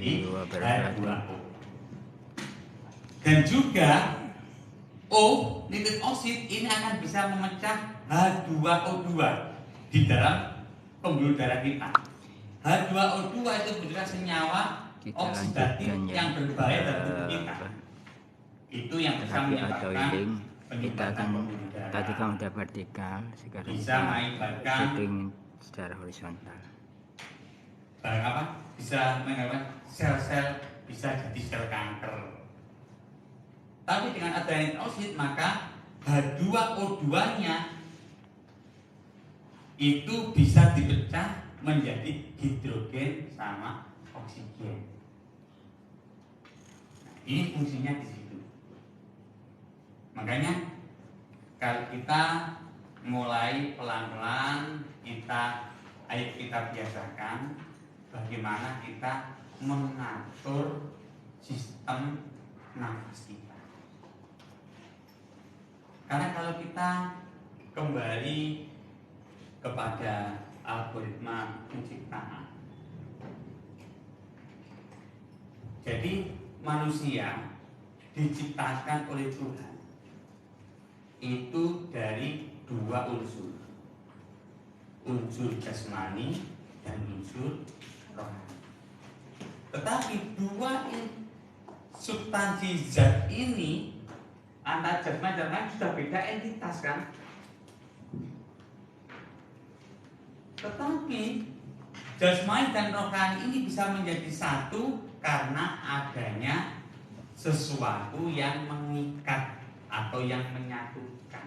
H2O. Dan juga O, nitrit oksid ini akan bisa memecah H2O2 di dalam pembuluh darah kita. H2O2 itu merupakan senyawa oksidatif yang berbahaya dalam tubuh kita. Itu yang bisa menyebabkan kita kan tadi kan udah vertikal, sekarang bisa mengakibatkan syuting secara horizontal. Bisa menyebabkan sel-sel bisa jadi sel kanker. Tapi dengan adanya oksid maka H2O2-nya itu bisa dipecah menjadi hidrogen sama oksigen. Nah, ini fungsinya di situ. Makanya kalau kita mulai pelan-pelan ayo kita biasakan bagaimana kita mengatur sistem nafas kita. Karena kalau kita kembali kepada algoritma penciptaan, jadi manusia diciptakan oleh Tuhan itu dari dua unsur, unsur jasmani dan unsur rohani. Tetapi dua substansi zat ini antara jasmani dan rohani sudah beda entitas kan? Tetapi jasmani dan rohani ini bisa menjadi satu karena adanya sesuatu yang mengikat atau yang menyatukan.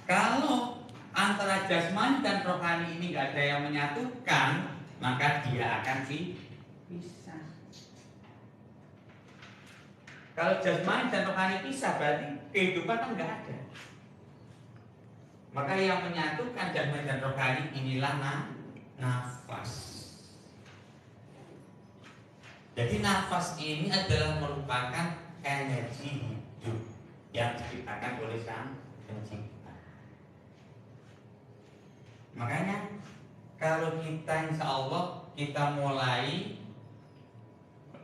Kalau antara jasmani dan rohani ini nggak ada yang menyatukan, maka dia akan dipisah. Kalau jasmani dan rohani pisah, berarti kehidupan kan nggak ada. Maka yang menyatukan jasmani dan rohani inilah nafas. Jadi nafas ini adalah merupakan energi hidup yang diciptakan oleh Sang Pencipta. Makanya kalau kita insya Allah kita mulai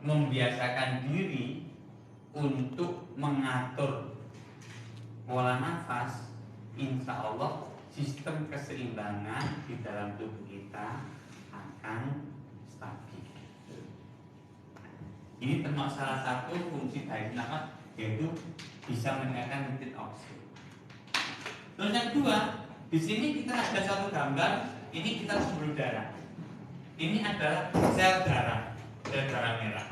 membiasakan diri untuk mengatur pola nafas, insya Allah sistem keseimbangan di dalam tubuh kita akan stabil. Ini termasuk salah satu fungsi dari nafas, yaitu bisa meningkatkan nitrit oksid. Terus yang kedua, di sini kita ada satu gambar. Ini kita pembuluh darah. Ini adalah sel darah merah.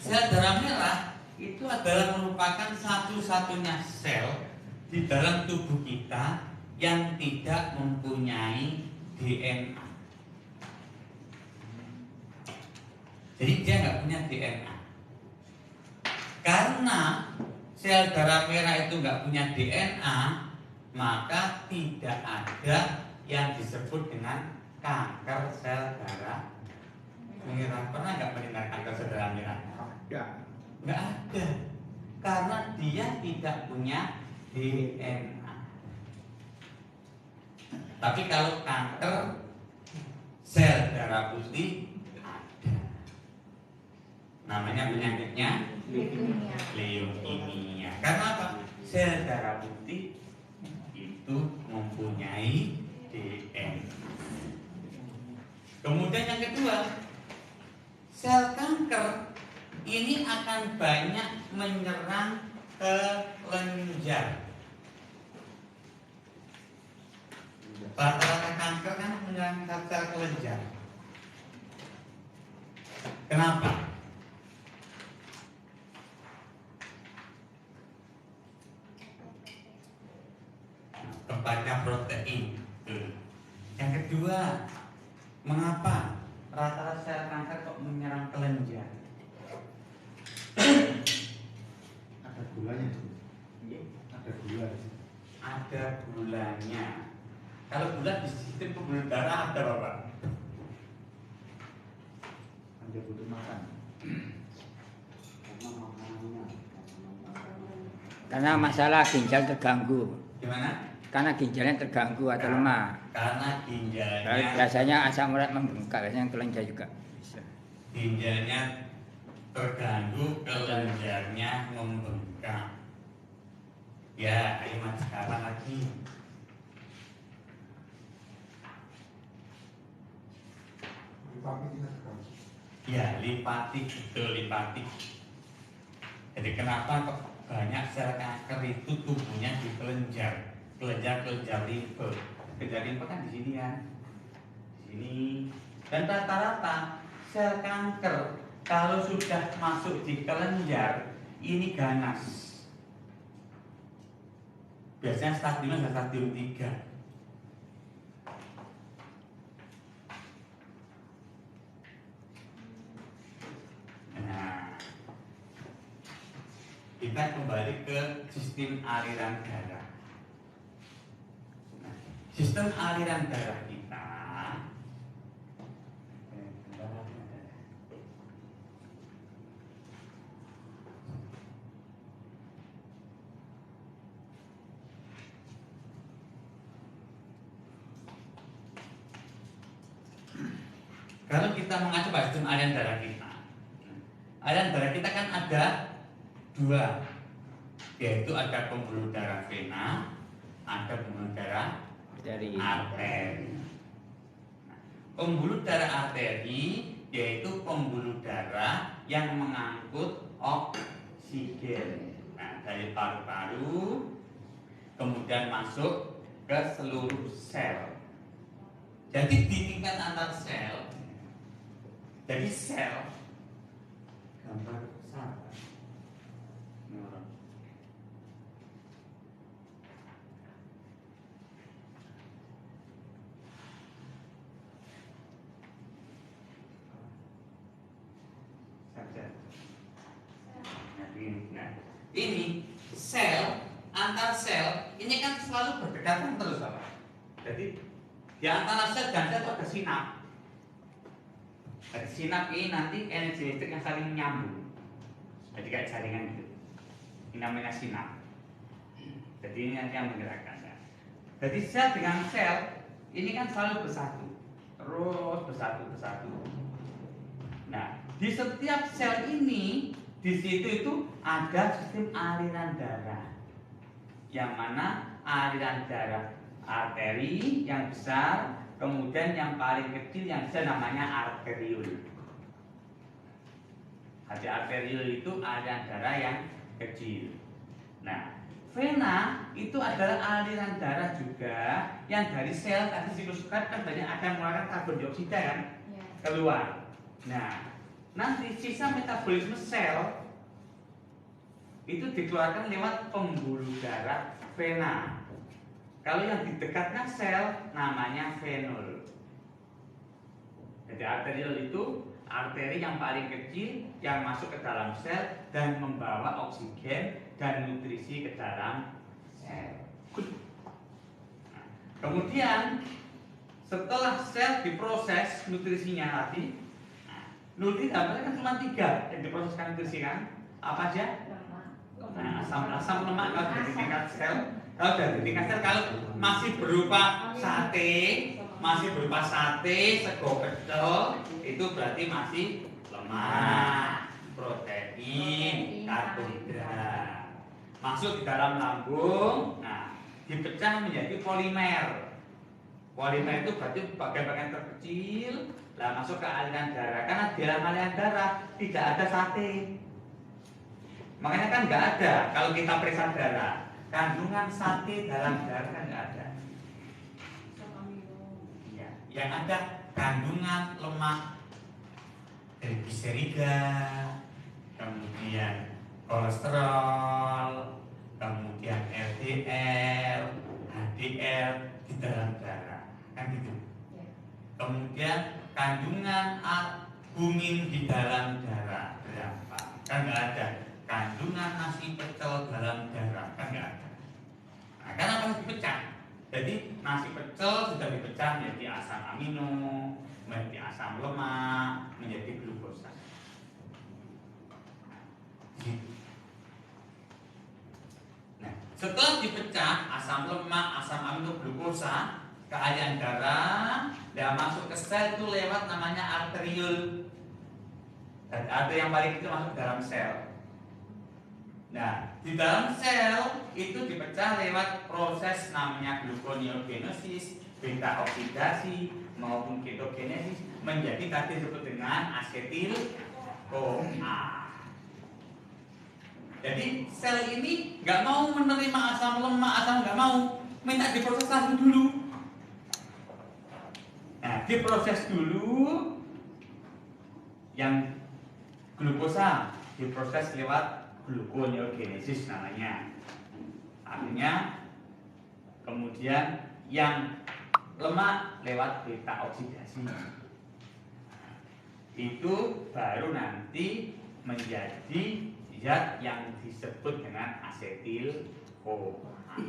Sel darah merah itu adalah merupakan satu-satunya sel di dalam tubuh kita yang tidak mempunyai DNA. Jadi dia nggak punya DNA. Karena sel darah merah itu nggak punya DNA, maka tidak ada yang disebut dengan kanker sel darah merah. Pernah nggak mendengar kanker sel darah merah? Nggak ada. Karena dia tidak punya DNA. Tapi kalau kanker sel darah putih ada. Namanya penyakitnya leukemia. Karena apa? Sel darah putih itu mempunyai DNA. Kemudian yang kedua, sel kanker ini akan banyak menyerang kelenjar. Rata-rata kanker kan menyerang sel kelenjar. Kenapa? Kepada protein. Yang kedua, mengapa rata-rata sel kanker kok menyerang kelenjar? Ada gulanya. Ada gula. Ada gulanya. Kalau gula di sistem pembuluh darah ada Bapak? Ada butuh makan. Karena masalah ginjal terganggu. Gimana? karena ginjalnya terganggu atau lemah. Karena Kalau ginjalnya biasanya asam urat membengkak, biasanya kelenjar juga bisa. ginjalnya terganggu, kelenjarnya membengkak. Ya, ayo mas sekarang lagi. Ya, limpatik, betul limpatik. Jadi kenapa kok banyak sel kanker itu tumbuhnya di kelenjar, kelenjar limfe. Kelenjar limfe kan di sini kan, di sini. Dan rata-rata sel kanker kalau sudah masuk di kelenjar ini ganas. Biasanya stadium dan stadium 3. Nah, kita kembali ke sistem aliran darah. Nah, sistem aliran darah kita kalau kita mengacu pada sistem aliran darah kita, aliran darah kita kan ada dua, yaitu ada pembuluh darah vena, ada pembuluh darah Dari arteri. Nah, pembuluh darah arteri yaitu pembuluh darah yang mengangkut oksigen. Nah, dari paru-paru kemudian masuk ke seluruh sel. Jadi di tingkat antar sel, jadi sel gambar besar. Nah, ini sel antar sel ini kan selalu berdekatan terus, Bapak. Jadi di antara sel dan sel itu ada sinap. Jadi sinap ini nanti energi listrik yang saling menyambung. Jadi kayak jaringan gitu. Ini namanya sinap. Jadi ini nanti yang menggerakkan. Jadi sel dengan sel ini kan selalu bersatu, terus bersatu. Nah, di setiap sel ini di situ itu ada sistem aliran darah, yang mana aliran darah arteri yang besar, kemudian yang paling kecil yang besar namanya arteriol. Jadi arteriol itu aliran darah yang kecil. Nah, vena itu adalah aliran darah juga yang dari sel tadi sikluskan kan banyak akan mengeluarkan karbon dioksida kan keluar. Nah, nanti sisa metabolisme sel itu dikeluarkan lewat pembuluh darah vena. Kalau yang di dekatnya sel namanya venul. Jadi arteriol itu arteri yang paling kecil yang masuk ke dalam sel dan membawa oksigen dan nutrisi ke dalam sel. Nah, kemudian setelah sel diproses nutrisinya tadi, nutrisi dapatnya kan cuma 3 yang diproseskan nutrisi kan? Apa aja? Nah, asam lemak kalau dari tingkat sel, kalau masih berupa sate, sego pecel, itu berarti masih lemak, protein, karbohidrat. Masuk di dalam lambung, nah dipecah menjadi polimer. Polimer itu berarti bagian-bagian terkecil, lah masuk ke aliran darah. Karena di dalam aliran darah tidak ada sate. Makanya kan nggak ada kalau kita periksa darah, kandungan sate dalam darah kan nggak ada. Ya, yang ada kandungan lemak dari gliserida, kemudian kolesterol, kemudian LDL, HDL di dalam darah, kan gitu. Kemudian kandungan albumin di dalam darah berapa? Kan nggak ada. Kandungan nasi pecel dalam darah kan nggak ada. Nah, karena harus dipecah. Jadi nasi pecel sudah dipecah menjadi asam amino, menjadi asam lemak, menjadi glukosa. Nah, setelah dipecah asam lemak, asam amino glukosa ke aliran darah dan masuk ke sel itu lewat namanya arteriol. Dan arteri yang paling kecil masuk dalam sel. Nah, di dalam sel itu dipecah lewat proses namanya gluconeogenesis, beta oksidasi maupun ketogenesis menjadi tadi disebut dengan asetil CoA. Jadi sel ini nggak mau menerima asam lemak, asam nggak mau, minta diproses lagi dulu. Nah, diproses dulu yang glukosa diproses lewat gluconeogenesis namanya. Artinya kemudian yang lemak lewat beta oksidasi. Itu baru nanti menjadi zat yang disebut dengan asetil CoA.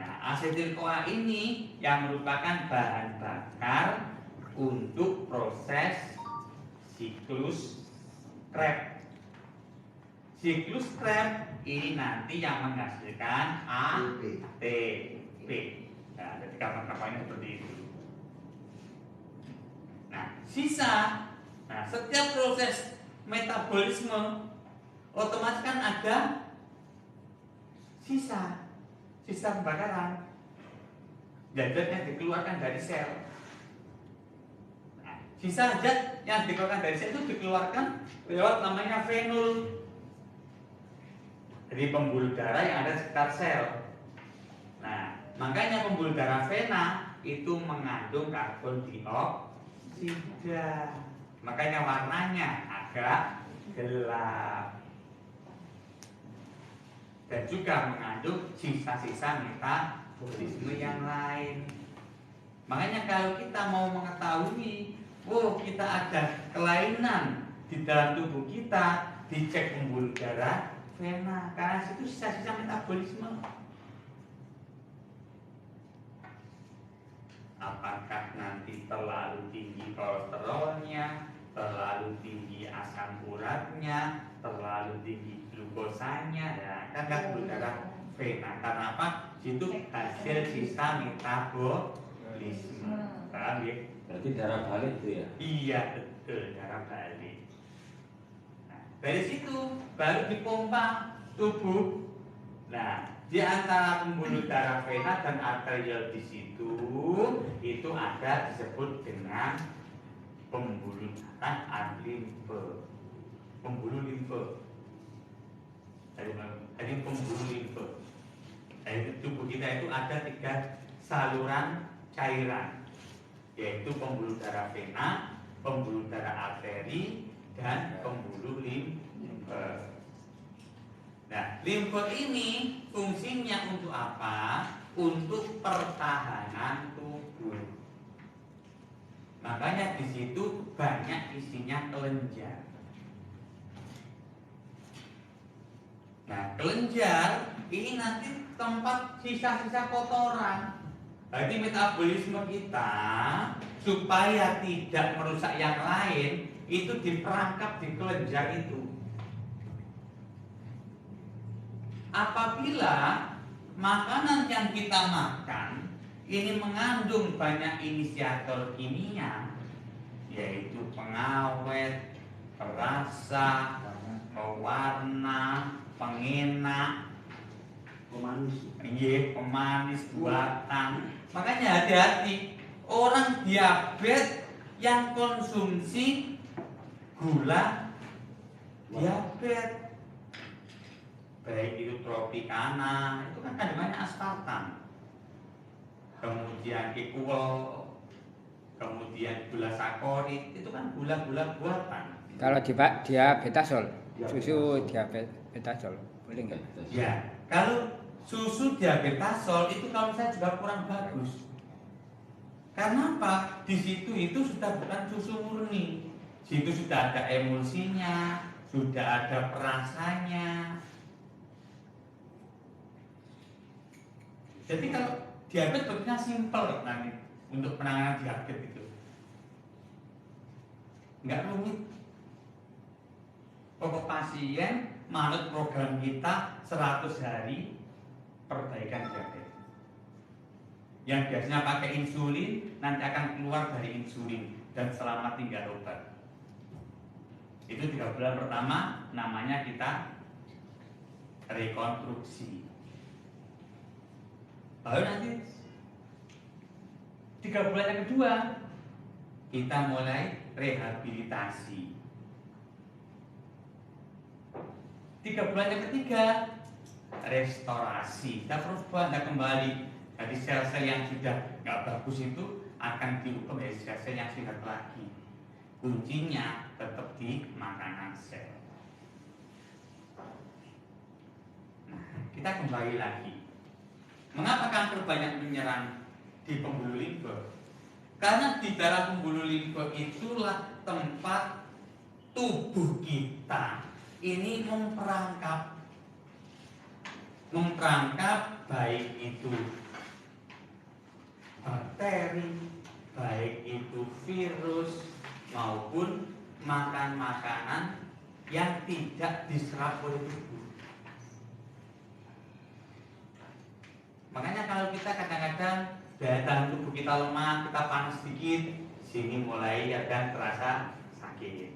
Nah, asetil CoA ini yang merupakan bahan bakar untuk proses siklus Krebs. Siklus Krebs ini nanti yang menghasilkan ATP. Nah, jadi kapan-kapannya seperti itu. Nah, sisa. Nah, setiap proses metabolisme otomatis kan ada sisa pembakaran. Zat yang dikeluarkan dari sel. Nah, sisa zat yang dikeluarkan dari sel itu dikeluarkan lewat namanya fenol. Jadi pembuluh darah yang ada di sekitar sel. Nah, makanya pembuluh darah vena itu mengandung karbon dioksida. Makanya warnanya agak gelap. Dan juga mengandung sisa-sisa metabolisme yang lain. Makanya kalau kita mau mengetahui, kita ada kelainan di dalam tubuh kita, dicek pembuluh darah vena, karena itu sisa-sisa metabolisme. Apakah nanti terlalu tinggi kolesterolnya, terlalu tinggi asam uratnya, terlalu tinggi glukosanya, ya kan pembuluh darah vena. Karena apa? Itu hasil sisa metabolisme. Paham ya? Berarti darah balik itu ya? Iya betul, darah balik. Dari situ baru dipompa tubuh. Nah, di antara pembuluh darah vena dan arteriol di situ itu ada disebut dengan pembuluh darah limfe. Pembuluh limfe. Jadi pembuluh limfe. Jadi tubuh kita itu ada 3 saluran cairan, yaitu pembuluh darah vena, pembuluh darah arteri, dan pembuluh limfe. Nah, limfe ini fungsinya untuk apa? Untuk pertahanan tubuh. Makanya di situ banyak isinya kelenjar. Nah, kelenjar ini nanti tempat sisa-sisa kotoran. Berarti metabolisme kita supaya tidak merusak yang lain itu diperangkap di kelenjar itu. Apabila makanan yang kita makan ini mengandung banyak inisiator kimia, yaitu pengawet, perasa, pewarna, pengenak, pemanis buatan. Makanya hati-hati orang diabetes yang konsumsi gula diabetes, baik itu tropicana, itu kan kandungannya aspartam, kemudian equal, kemudian gula sakorit, itu kan gula-gula buatan. Kalau diabetasol, susu diabetasol, boleh nggak? Ya, kalau susu diabetasol itu kalau saya juga kurang bagus. Karena apa? Di situ itu sudah bukan susu murni. Di situ sudah ada emulsinya, sudah ada perasanya. Jadi kalau diabetes bentuknya simpel nanti untuk penanganan diabetes itu, nggak rumit. Pokok pasien manut program kita 100 hari perbaikan diabetes. Yang biasanya pakai insulin nanti akan keluar dari insulin dan selama tinggal obat. Itu 3 bulan pertama namanya kita rekonstruksi. Baru nanti 3 bulan yang kedua kita mulai rehabilitasi. 3 bulan yang ketiga restorasi. Kita perubah, kita kembali. Jadi sel-sel yang sudah nggak bagus itu akan diubah menjadi sel-sel yang sehat lagi. Kuncinya tetap di makanan sel. Nah, kita kembali lagi. Mengapa kanker banyak menyerang di pembuluh limfe? Karena di dalam pembuluh limfe itulah tempat tubuh kita ini memperangkap baik itu bakteri, baik itu virus maupun makanan yang tidak diserap oleh tubuh. Makanya kalau kita kadang-kadang daya tahan tubuh kita lemah, kita panas sedikit, sini mulai ada terasa sakit.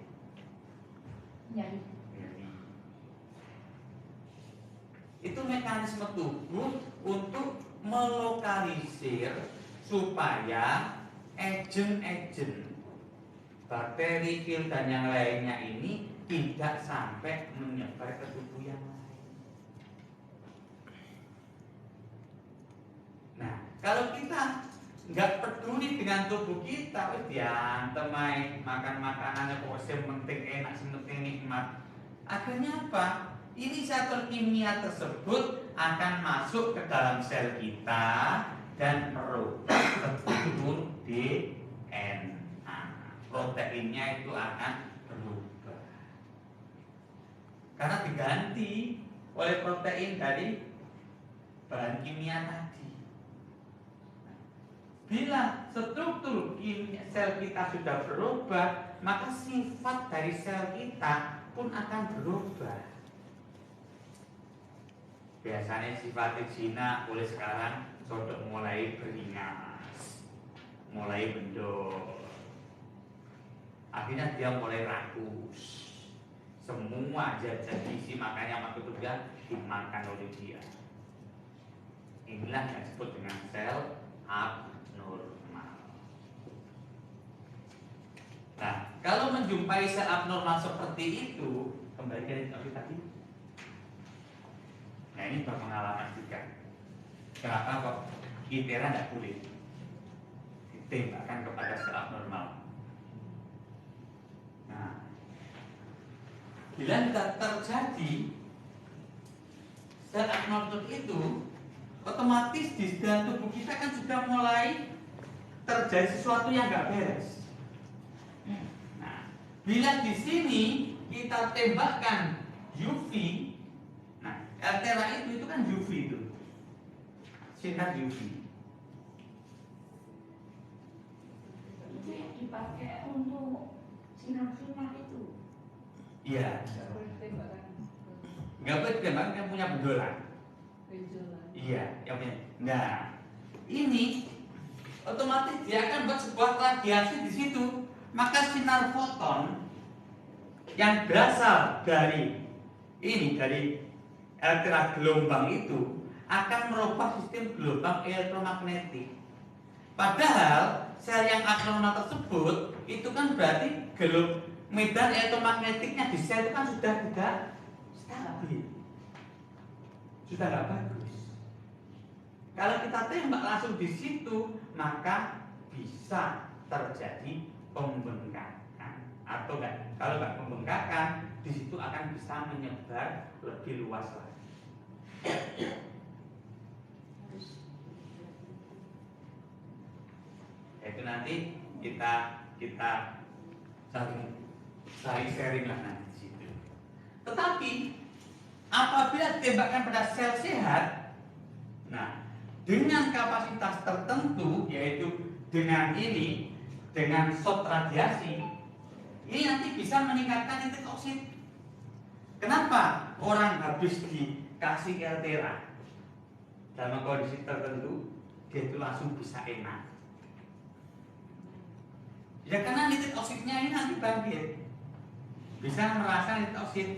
Nyari. Itu mekanisme tubuh untuk melokalisir supaya agen-agen bakteri, virus dan yang lainnya ini tidak sampai menyebar ke tubuh yang lain. Nah, kalau kita nggak peduli dengan tubuh kita, diantem makan makanannya pokoknya penting enak, penting nikmat. Akhirnya apa? Inisiator kimia tersebut akan masuk ke dalam sel kita dan merubah struktur DNA. Proteinnya itu akan berubah karena diganti oleh protein dari bahan kimia tadi. Bila struktur sel kita sudah berubah, maka sifat dari sel kita pun akan berubah. Biasanya sifatnya Cina mulai sekarang sudah mulai beringas, mulai bendol. Akhirnya dia mulai rakus. Semua zat-zat gizi makanya waktu itu dia dimakan oleh dia. Inilah yang disebut dengan sel abnormal. Nah, kalau menjumpai sel abnormal seperti itu, kembali ke topik tadi. Nah, ini berpengalaman juga. Kenapa kok ITERA tidak boleh ditembakkan kepada sel abnormal? Nah, bila tidak terjadi sel abnormal itu, otomatis di dalam tubuh kita kan sudah mulai terjadi sesuatu yang nggak beres. Nah, bila di sini kita tembakkan UV, nah, Altera itu kan UV itu, sinar UV. Itu yang dipakai untuk sinar-sinar itu. Iya. Nggak boleh ditembakkan yang punya benjolan. Iya, yang punya. Nah, ini otomatis dia akan buat sebuah radiasi di situ. Maka sinar foton yang berasal dari ini, dari gelombang itu akan merubah sistem gelombang elektromagnetik. Padahal sel yang abnormal tersebut itu kan berarti medan elektromagnetiknya di sel itu kan sudah tidak stabil, sudah nggak bagus. Kalau kita tembak langsung di situ, maka bisa terjadi pembengkakan atau enggak. Kalau nggak pembengkakan, di situ akan bisa menyebar lebih luas lagi. Itu nanti kita saling sharing lah nanti di situ. Tetapi apabila ditembakkan pada sel sehat, nah dengan kapasitas tertentu, yaitu dengan shot radiasi, ini nanti bisa meningkatkan titik oksid. Kenapa orang habis dikasih Eltera dalam kondisi tertentu dia itu langsung bisa enak? Ya karena nitrit oksidnya ini nanti bangkit, bisa merasa nitrit oksid.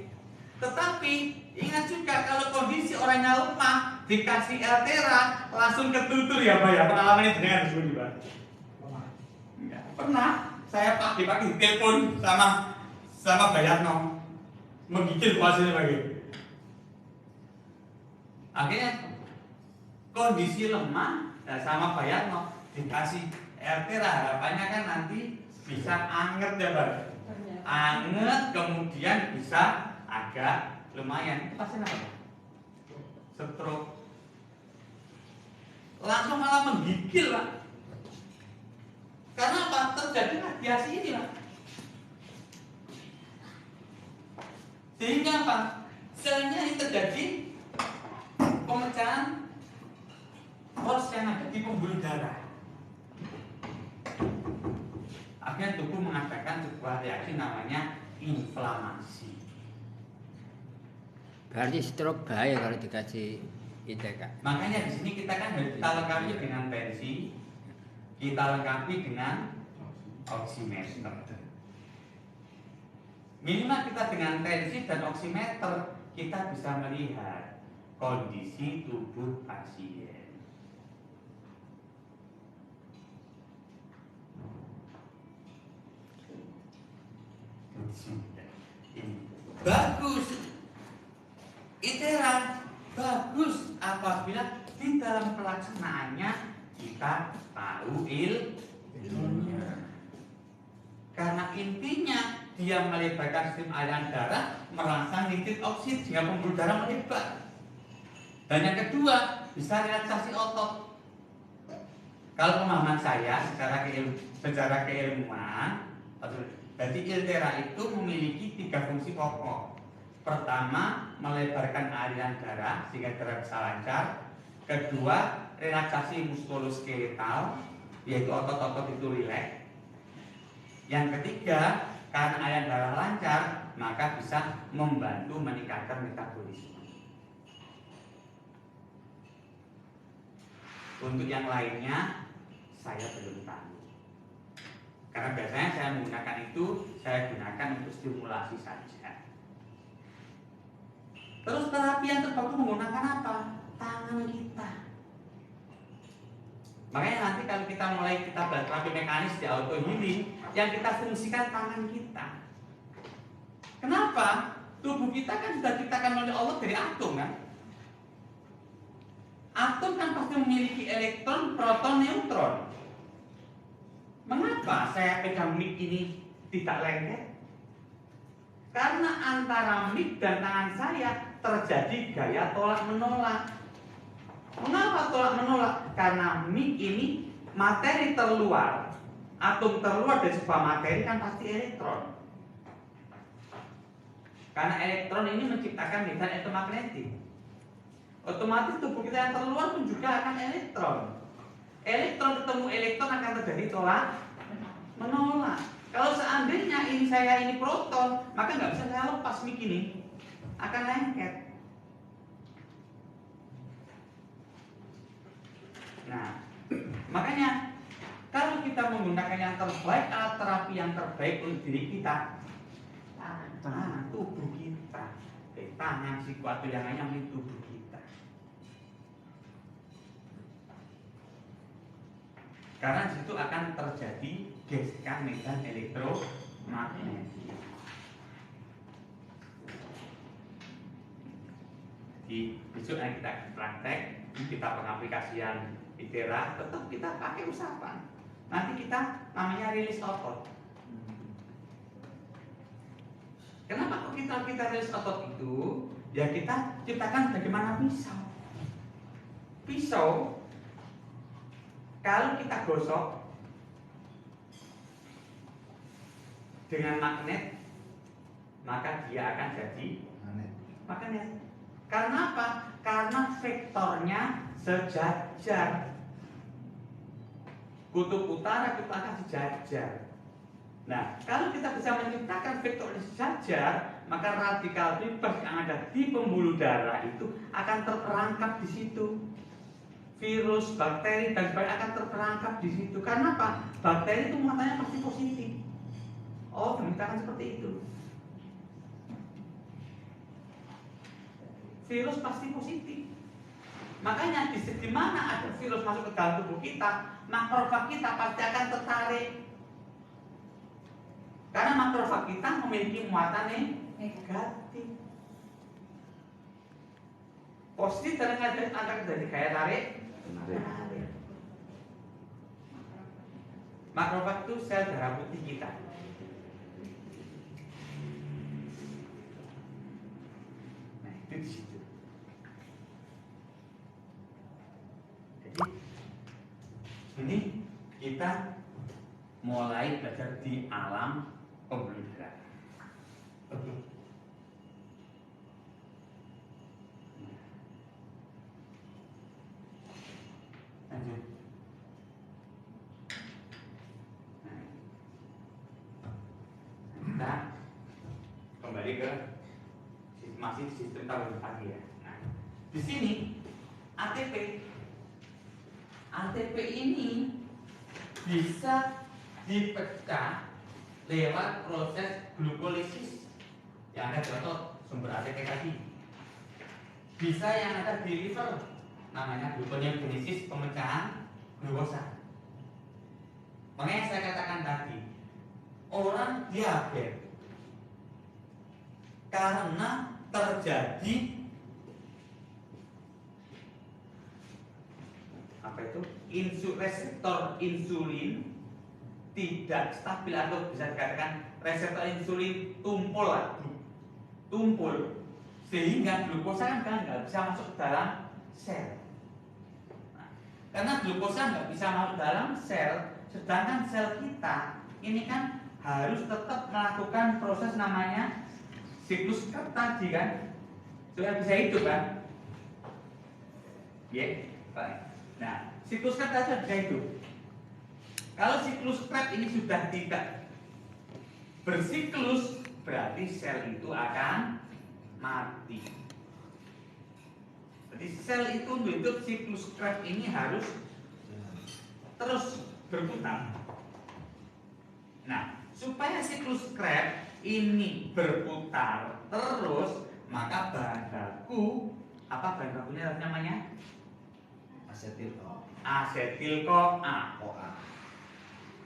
Tetapi ingat juga kalau kondisi orangnya lemah dikasih Eltera langsung ketutur ya Pak ya, pengalaman ini dengan disebut Pak. Ya, pernah saya pagi-pagi telepon sama Bayatno menggigil hasilnya lagi. Akhirnya kondisi lemah sama Bayatno dikasih Eltera, harapannya kan nanti bisa anget ya Pak. Anget kemudian bisa agak lumayan. Itu pasti apa? Stroke. Langsung malah menggigil Pak. Karena apa? Terjadi radiasi ini Pak. Sehingga apa? Selnya ini terjadi pemecahan pors yang ada di pembuluh darah. Akhirnya tubuh mengadakan sebuah reaksi namanya inflamasi. Berarti stroke bahaya kalau dikasih ITK. Makanya di sini kita kan kita lengkapi dengan tensi, kita lengkapi dengan oximeter. Minimal kita dengan tensi dan oximeter kita bisa melihat kondisi tubuh pasien. Bagus, Eltera bagus apabila di dalam pelaksanaannya kita tahu ilmunya. Karena intinya dia melebarkan sistem aliran darah, merangsang nitrit oksid sehingga pembuluh darah melebar. Dan yang kedua bisa relaksasi otot. Kalau pemahaman saya secara keilmuan, jadi Eltera itu memiliki 3 fungsi pokok. Pertama, melebarkan aliran darah sehingga darah bisa lancar. Kedua, relaksasi muskuloskeletal, yaitu otot-otot itu rileks. Yang ketiga, karena aliran darah lancar, maka bisa membantu meningkatkan metabolisme. Untuk yang lainnya, saya belum tahu. Karena biasanya saya menggunakan itu, saya gunakan untuk stimulasi saja. Terus terapi yang terbaik menggunakan apa? Tangan kita. Makanya nanti kalau kita mulai belajar terapi mekanis di auto healing, yang kita fungsikan tangan kita. Kenapa? Tubuh kita kan sudah diciptakan oleh Allah dari atom kan? Atom kan pasti memiliki elektron, proton, neutron. Mengapa saya pegang mic ini tidak lengket? Karena antara mic dan tangan saya terjadi gaya tolak menolak. Mengapa tolak menolak? Karena mic ini materi terluar, atom terluar dari sebuah materi kan pasti elektron. Karena elektron ini menciptakan medan elektromagnetik. Otomatis tubuh kita yang terluar pun juga akan elektron. Elektron ketemu elektron akan terjadi tolak menolak. Kalau seandainya ini proton, maka nggak bisa saya lepas mic ini, akan lengket. Nah, makanya kalau kita menggunakan yang terbaik, alat terapi yang terbaik untuk diri kita, tubuh kita, tangan, siku atau yang lainnya milik tubuh kita. Karena di situ akan terjadi gesekan medan elektromagnetik. Di besok yang kita praktek, kita pengaplikasian Eltera, tetap kita pakai usapan. Nanti kita namanya rilis otot. Kenapa kok kita rilis otot itu? Ya kita ciptakan bagaimana pisau. Pisau kalau kita gosok dengan magnet, maka dia akan jadi magnet. Karena apa? Karena vektornya sejajar. Kutub utara, kutub selatan sejajar. Nah, kalau kita bisa menciptakan vektor saja, maka radikal bebas yang ada di pembuluh darah itu akan terperangkap di situ. Virus, bakteri, dan sebagainya akan terperangkap di situ. Karena apa? Bakteri itu muatannya pasti positif. Oh, demikian seperti itu. Virus pasti positif. Makanya di mana ada virus masuk ke dalam tubuh kita, makrofag kita pasti akan tertarik. Karena makrofag kita memiliki muatan negatif. Positif dan negatif akan terjadi gaya tarik. Makrofag itu sel darah putih kita. Nah, itu di situ. Jadi ini kita mulai belajar di alam pembuluh darah. Oke. Lanjut. Kita kembali ke masih sistem tabung pagi ya. Nah, di sini ATP ini bisa dipecah lewat proses glukolisis yang ada di otot, sumber ATP tadi. Bisa yang ada di liver, namanya gluconeogenesis, pemecahan glukosa. Makanya saya katakan tadi, orang diabetes karena terjadi apa itu? Reseptor insulin tidak stabil atau bisa dikatakan reseptor insulin tumpul sehingga glukosa kan nggak bisa masuk ke dalam sel. Nah, karena glukosa nggak bisa masuk dalam sel, sedangkan sel kita ini kan harus tetap melakukan proses namanya siklus Krebs tadi kan, supaya bisa hidup kan? Ya, baik. Nah, siklus Krebs tadi bisa hidup. Kalau siklus Krebs ini sudah tidak bersiklus, berarti sel itu akan mati. Jadi sel itu untuk hidup, siklus Krebs ini harus terus berputar. Nah, supaya siklus Krebs ini berputar terus, maka bahan baku, apa bahan bakunya namanya? Asetil-CoA.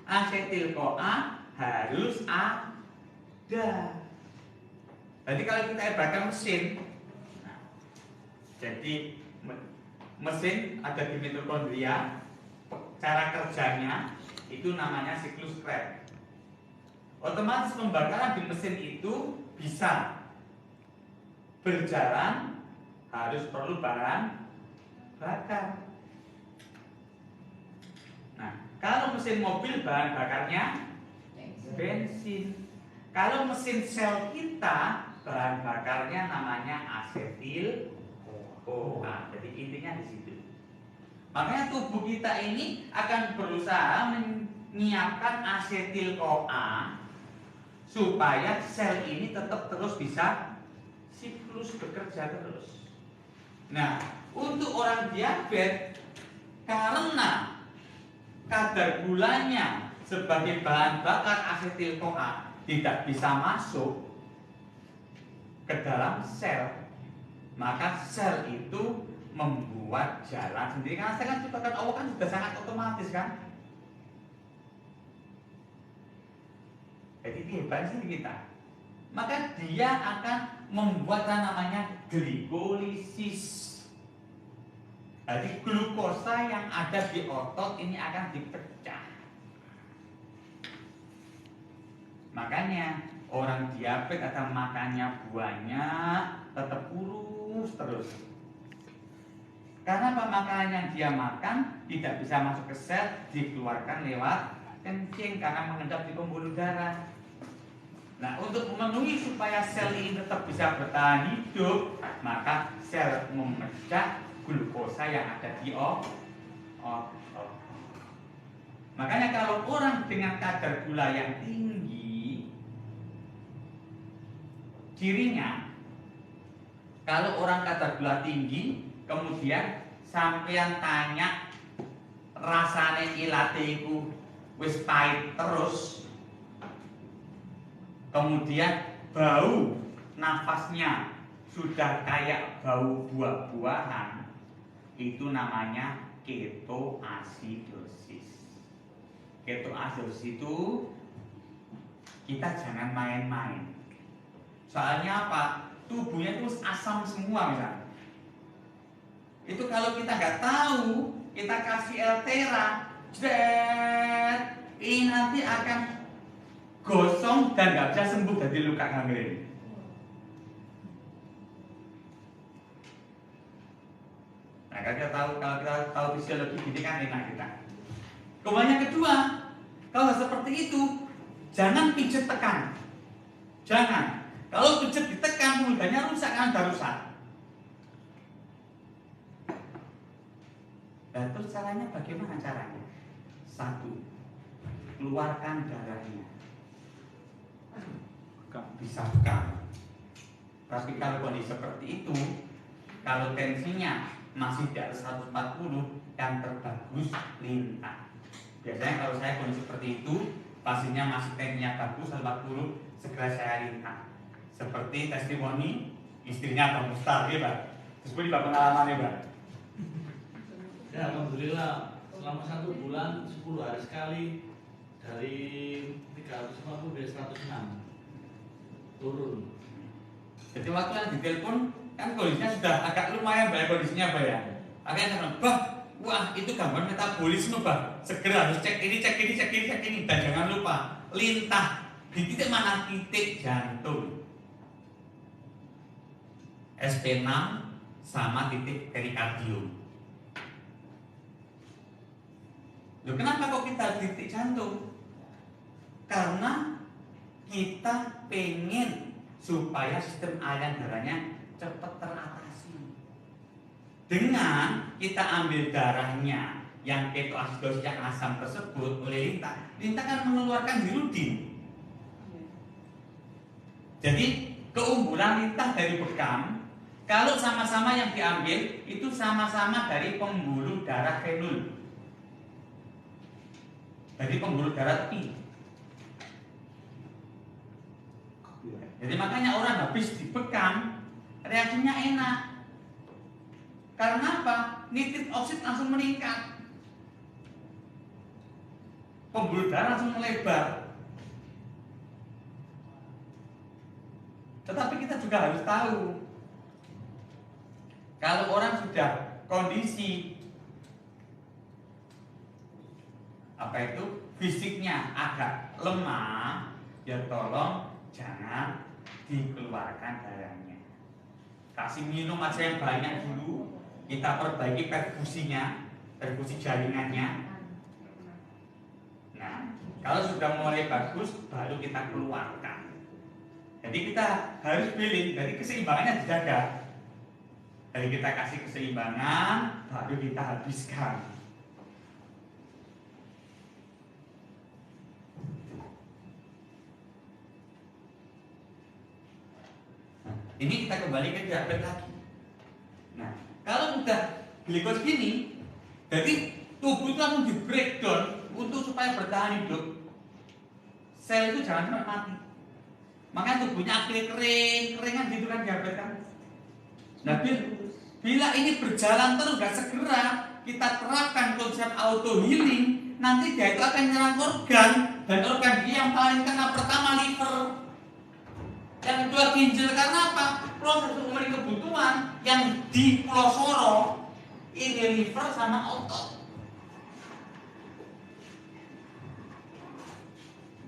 Asetil-CoA harus ada. Jadi kalau kita ibaratkan mesin, nah, jadi mesin ada di mitokondria, cara kerjanya itu namanya siklus Krebs. Otomatis pembakaran di mesin itu bisa berjalan, harus perlu bahan bakar. Nah, kalau mesin mobil bahan bakarnya bensin. Kalau mesin sel kita bahan bakarnya namanya asetil-CoA. Jadi intinya di situ. Makanya tubuh kita ini akan berusaha menyiapkan asetil-CoA supaya sel ini tetap terus bisa siklus bekerja terus. Nah, untuk orang diabetes karena kadar gulanya sebagai bahan bakar asetil-CoA tidak bisa masuk ke dalam sel, maka sel itu membuat jalan sendiri. Karena sel kan ciptakan Allah kan sudah sangat otomatis kan. Jadi hebat sih kita. Maka dia akan membuat namanya glikolisis. Jadi glukosa yang ada di otot ini akan dipecah. Makanya orang diabetes atau makannya banyak, tetap kurus terus. Karena apa? Makanan yang dia makan tidak bisa masuk ke sel, dikeluarkan lewat kencing karena mengendap di pembuluh darah. Nah, untuk memenuhi supaya sel ini tetap bisa bertahan hidup, maka sel memecah glukosa yang ada di otot. Makanya kalau orang dengan kadar gula yang tinggi, cirinya kalau orang kadar gula tinggi, kemudian sampean tanya rasane ilate iku wis pahit terus, kemudian bau nafasnya sudah kayak bau buah-buahan, itu namanya ketoasidosis. Ketoasidosis itu kita jangan main-main. Soalnya apa? Tubuhnya itu asam semua misalnya. Itu kalau kita nggak tahu, kita kasih Eltera, ini nanti akan gosong dan nggak bisa sembuh dari luka gangren. Nah, kalau kita tahu fisiologi ini kan enak kita. Kemudian yang kedua, kalau seperti itu, jangan pijet tekan. Jangan. Kalau pijet ditekan, mulutnya rusak kan udah rusak. Dan terus caranya bagaimana caranya? Satu, keluarkan darahnya. Bisa bekam. Tapi kalau kondisi seperti itu, kalau tensinya masih di atas 140, yang terbagus lintah. Biasanya kalau saya kondisi seperti itu, pasiennya masih tensinya bagus 140, segera saya lintah. Seperti testimoni istrinya Bang Mustar, ya Pak. Terus Pak pengalaman ya Pak. Ya alhamdulillah selama 1 bulan 10 hari sekali dari 350 ke 106 turun. Jadi waktu yang ditelepon kan kondisinya sudah agak lumayan baik kondisinya Pak ya. Akhirnya saya bilang, Bah, wah itu gambar metabolisme Bah. Segera harus cek ini. Dan jangan lupa lintah di titik mana? Titik jantung. SP6 sama titik perikardium. Loh, kenapa kok kita titik jantung? Karena kita pengen supaya sistem aliran darahnya cepat teratasi. Dengan kita ambil darahnya yang ketoasidosis yang asam tersebut oleh lintah kan mengeluarkan hirudin. Jadi keunggulan lintah dari bekam, kalau sama-sama yang diambil itu sama-sama dari pembuluh darah venul, dari pembuluh darah T. Jadi makanya orang habis dibekam reaksinya enak. Karena apa? Nitrit oksid langsung meningkat, pembuluh darah langsung melebar. Tetapi kita juga harus tahu, kalau orang sudah kondisi fisiknya agak lemah, ya tolong jangan dikeluarkan darahnya. Kasih minum aja yang banyak dulu, kita perbaiki perfusinya, perfusi jaringannya. Nah, kalau sudah mulai bagus, baru kita keluarkan. Jadi kita harus pilih, dari keseimbangannya dijaga. Dari kita kasih keseimbangan, baru kita habiskan. Nah, ini kita kembali ke diabetes lagi. Nah, kalau udah glikos gini, jadi tubuh itu langsung di breakdown untuk supaya bertahan hidup. Sel itu jangan sampai mati. Makanya tubuhnya akhirnya keringan gitu kan diabetes kan. Nah, bila ini berjalan terus gak segera kita terapkan konsep auto healing, nanti dia itu akan menyerang organ, dan organ dia yang paling kena pertama liver, yang kedua ginjal. Karena apa? Proses memenuhi kebutuhan yang di Pulau Soro ini liver sama otot.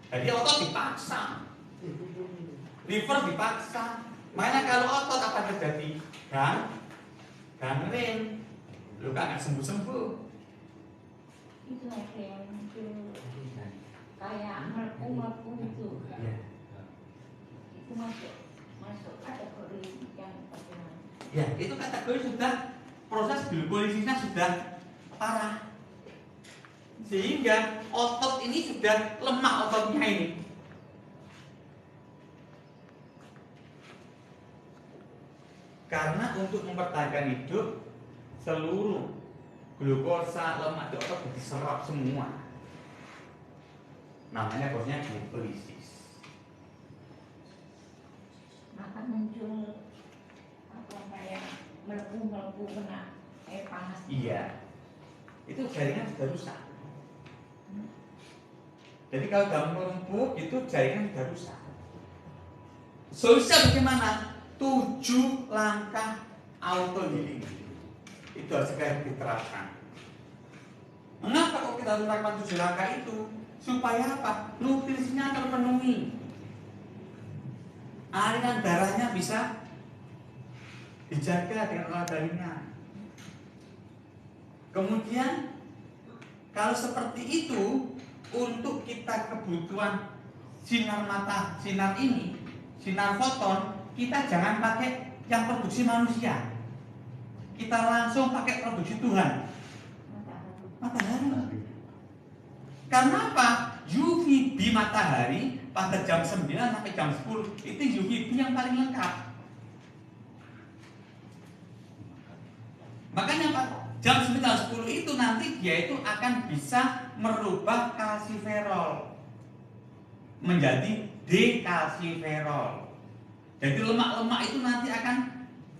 Jadi otot dipaksa, liver dipaksa. Makanya kalau otot apa terjadi? Gangren, lu kan nggak sembuh-sembuh. Itu ada yang muncul kayak melepuh itu. Itu masuk kategori yang bagaimana? Ya, itu kategori sudah proses glukolisisnya sudah parah, sehingga otot ini sudah lemah ototnya ini. Karena untuk mempertahankan hidup, seluruh glukosa, lemak di otot diserap semua. Namanya prosesnya glikolisis. Maka muncul apa kayak melepuh kena air panas. Iya, itu jaringan sudah rusak. Jadi kalau sudah melumpuh, itu jaringan sudah rusak. Solusinya bagaimana? 7 langkah auto healing. Itu harus segera diterapkan. Mengapa kok kita harus melakukan 7 langkah itu? Supaya apa? Nutrisinya terpenuhi. Aliran darahnya bisa dijaga dengan olahraga ringan. Kemudian kalau seperti itu, untuk kita kebutuhan sinar mata, sinar ini, sinar foton, kita jangan pakai yang produksi manusia. Kita langsung pakai produksi Tuhan, matahari. Karena apa? UVB matahari pada jam 9 sampai jam 10 itu UVB yang paling lengkap. Makanya Pak, jam 9-10 itu nanti dia itu akan bisa merubah kalsiferol menjadi dekalsiferol. Jadi lemak-lemak itu nanti akan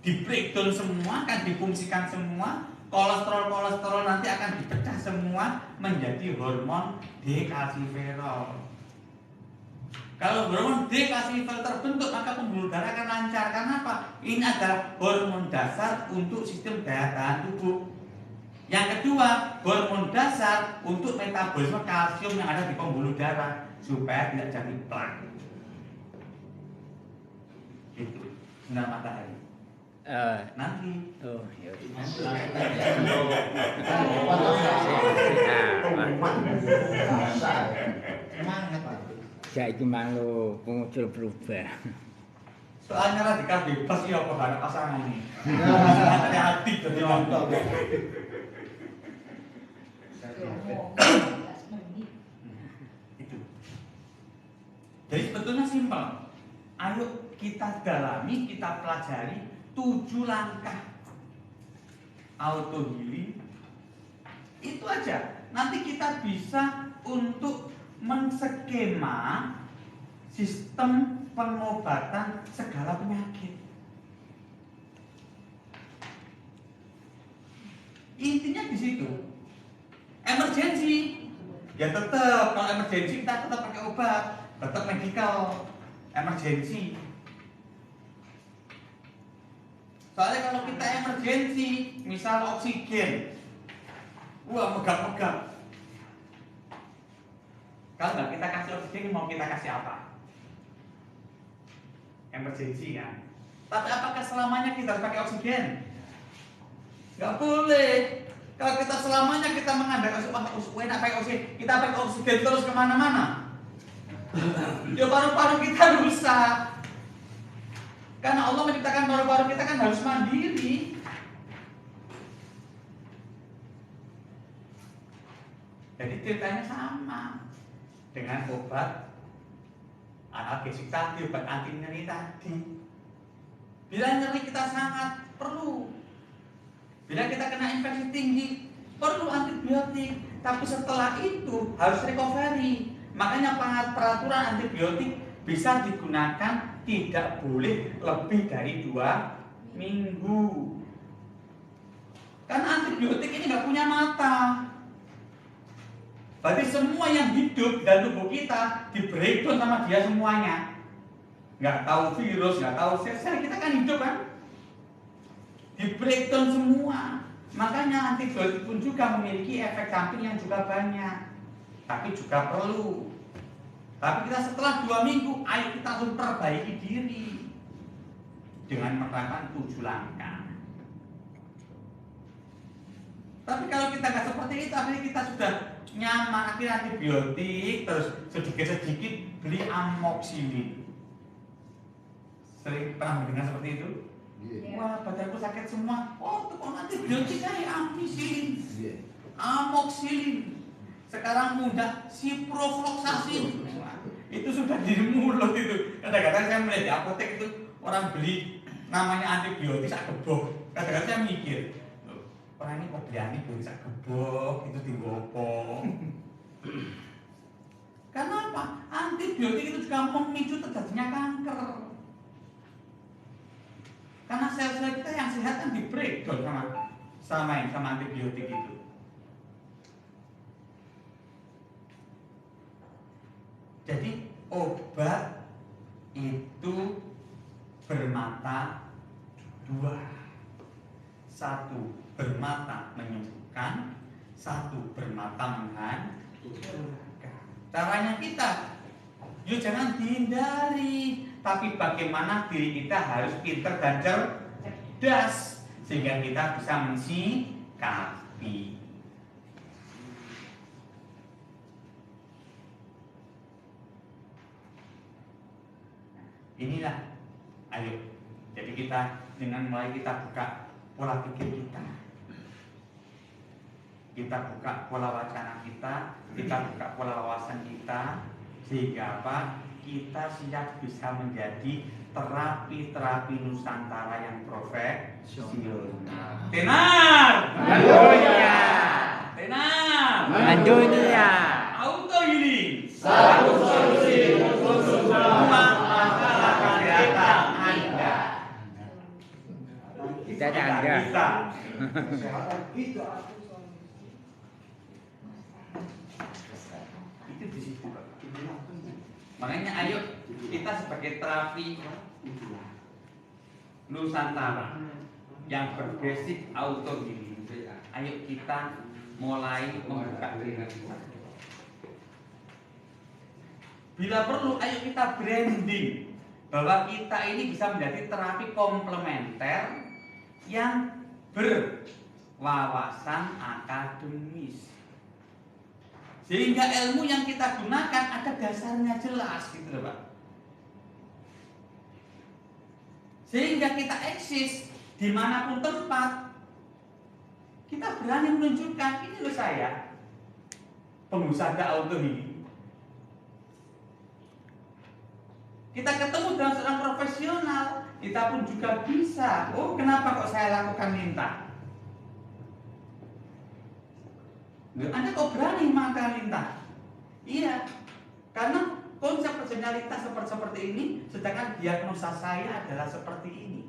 di breakdown semua, akan difungsikan semua. Kolesterol nanti akan dipecah semua menjadi hormon dekalsiferol. Kalau hormon dekalsiferol terbentuk, maka pembuluh darah akan lancar. Karena apa? Ini adalah hormon dasar untuk sistem daya tahan tubuh. Yang kedua, hormon dasar untuk metabolisme kalsium yang ada di pembuluh darah supaya tidak jadi plak. Itu sinar matahari. Nanti. Oh, ya. Semangat Pak. Saiki manglo muncul berubah. Soalnya radikal bebas ya apa barang pasangan ini. Ada hati jadi nonton. Itu. Jadi sebetulnya simpel. Ayo kita dalami, kita pelajari 7 langkah auto healing. Itu aja. Nanti kita bisa untuk menskema sistem pengobatan segala penyakit. Intinya di situ. Emergensi, ya tetap kalau emergensi kita tetap pakai obat, tetap medical emergensi. Soalnya kalau kita emergensi, misal oksigen, wah megap-megap. Kalau nggak kita kasih oksigen, mau kita kasih apa? Emergensi kan. Tapi apakah selamanya kita harus pakai oksigen? Nggak boleh. Kalau kita selamanya kita mengandalkan enak pakai oksigen, kita pakai oksigen terus kemana-mana. Ya paru-paru kita rusak. Karena Allah menciptakan paru-paru kita kan harus mandiri. Jadi ceritanya sama dengan obat analgesik tadi, obat anti nyeri tadi. Bila nyeri kita sangat perlu. Bila kita kena infeksi tinggi, perlu antibiotik. Tapi setelah itu harus recovery. Makanya peraturan antibiotik bisa digunakan tidak boleh lebih dari 2 minggu. Karena antibiotik ini nggak punya mata. Berarti semua yang hidup dalam tubuh kita di breakdown sama dia semuanya. Nggak tahu virus, nggak tahu sel-sel, kita kan hidup kan? Di breakdown semua. Makanya antibiotik pun juga memiliki efek samping yang juga banyak. Tapi juga perlu. Tapi kita setelah 2 minggu, ayo kita harus perbaiki diri dengan menerapkan 7 langkah. Tapi kalau kita nggak seperti itu, akhirnya kita sudah nyaman, akhirnya antibiotik, terus sedikit-sedikit beli amoxicillin. Sering pernah mendengar seperti itu? Wah, badanku sakit semua. Oh, tukang antibiotik kayak amoxicillin. Amoxicillin. Sekarang mudah siprofloxacin. Itu sudah di mulut itu. Kadang-kadang saya melihat di apotek itu orang beli namanya antibiotik sak gebok. Kadang-kadang saya mikir, loh, orang ini kok beli antibiotik sak gebok itu digopong. Karena apa? Antibiotik itu juga memicu terjadinya kanker. Karena sel-sel kita yang sehat kan di breakdown sama antibiotik itu. Jadi obat itu bermata dua. Satu bermata menyembuhkan, satu bermata menghancurkan. Caranya kita, yuk jangan dihindari, tapi bagaimana diri kita harus pintar dan cerdas sehingga kita bisa mensikapi. Inilah, ayo, jadi kita dengan mulai kita buka pola pikir kita buka pola wacana kita buka pola wawasan kita, sehingga apa? Kita siap bisa menjadi terapi Nusantara yang profesional. Tenar! Mandunia. Tenar! Mandunia. Auto healing. Satu solusi untuk semua masalah kesehatan Anda. Kita ada Anda. Bisa. Kesehatan itu Itu di situ, Pak. Makanya ayo kita sebagai terapi Nusantara yang berbasic auto healing, ayo kita mulai membuka diri kita. Bila perlu, ayo kita branding bahwa kita ini bisa menjadi terapi komplementer yang berwawasan akademis. Sehingga ilmu yang kita gunakan ada dasarnya jelas gitu loh Pak. Sehingga kita eksis dimanapun tempat, kita berani menunjukkan ini loh saya pengusaha auto healing. Kita ketemu dengan seorang profesional, kita pun juga bisa. Oh, kenapa kok saya lakukan lintah? Anda kok berani makan lintah? Iya, karena konsep personalitas seperti ini, sedangkan diagnosa saya adalah seperti ini.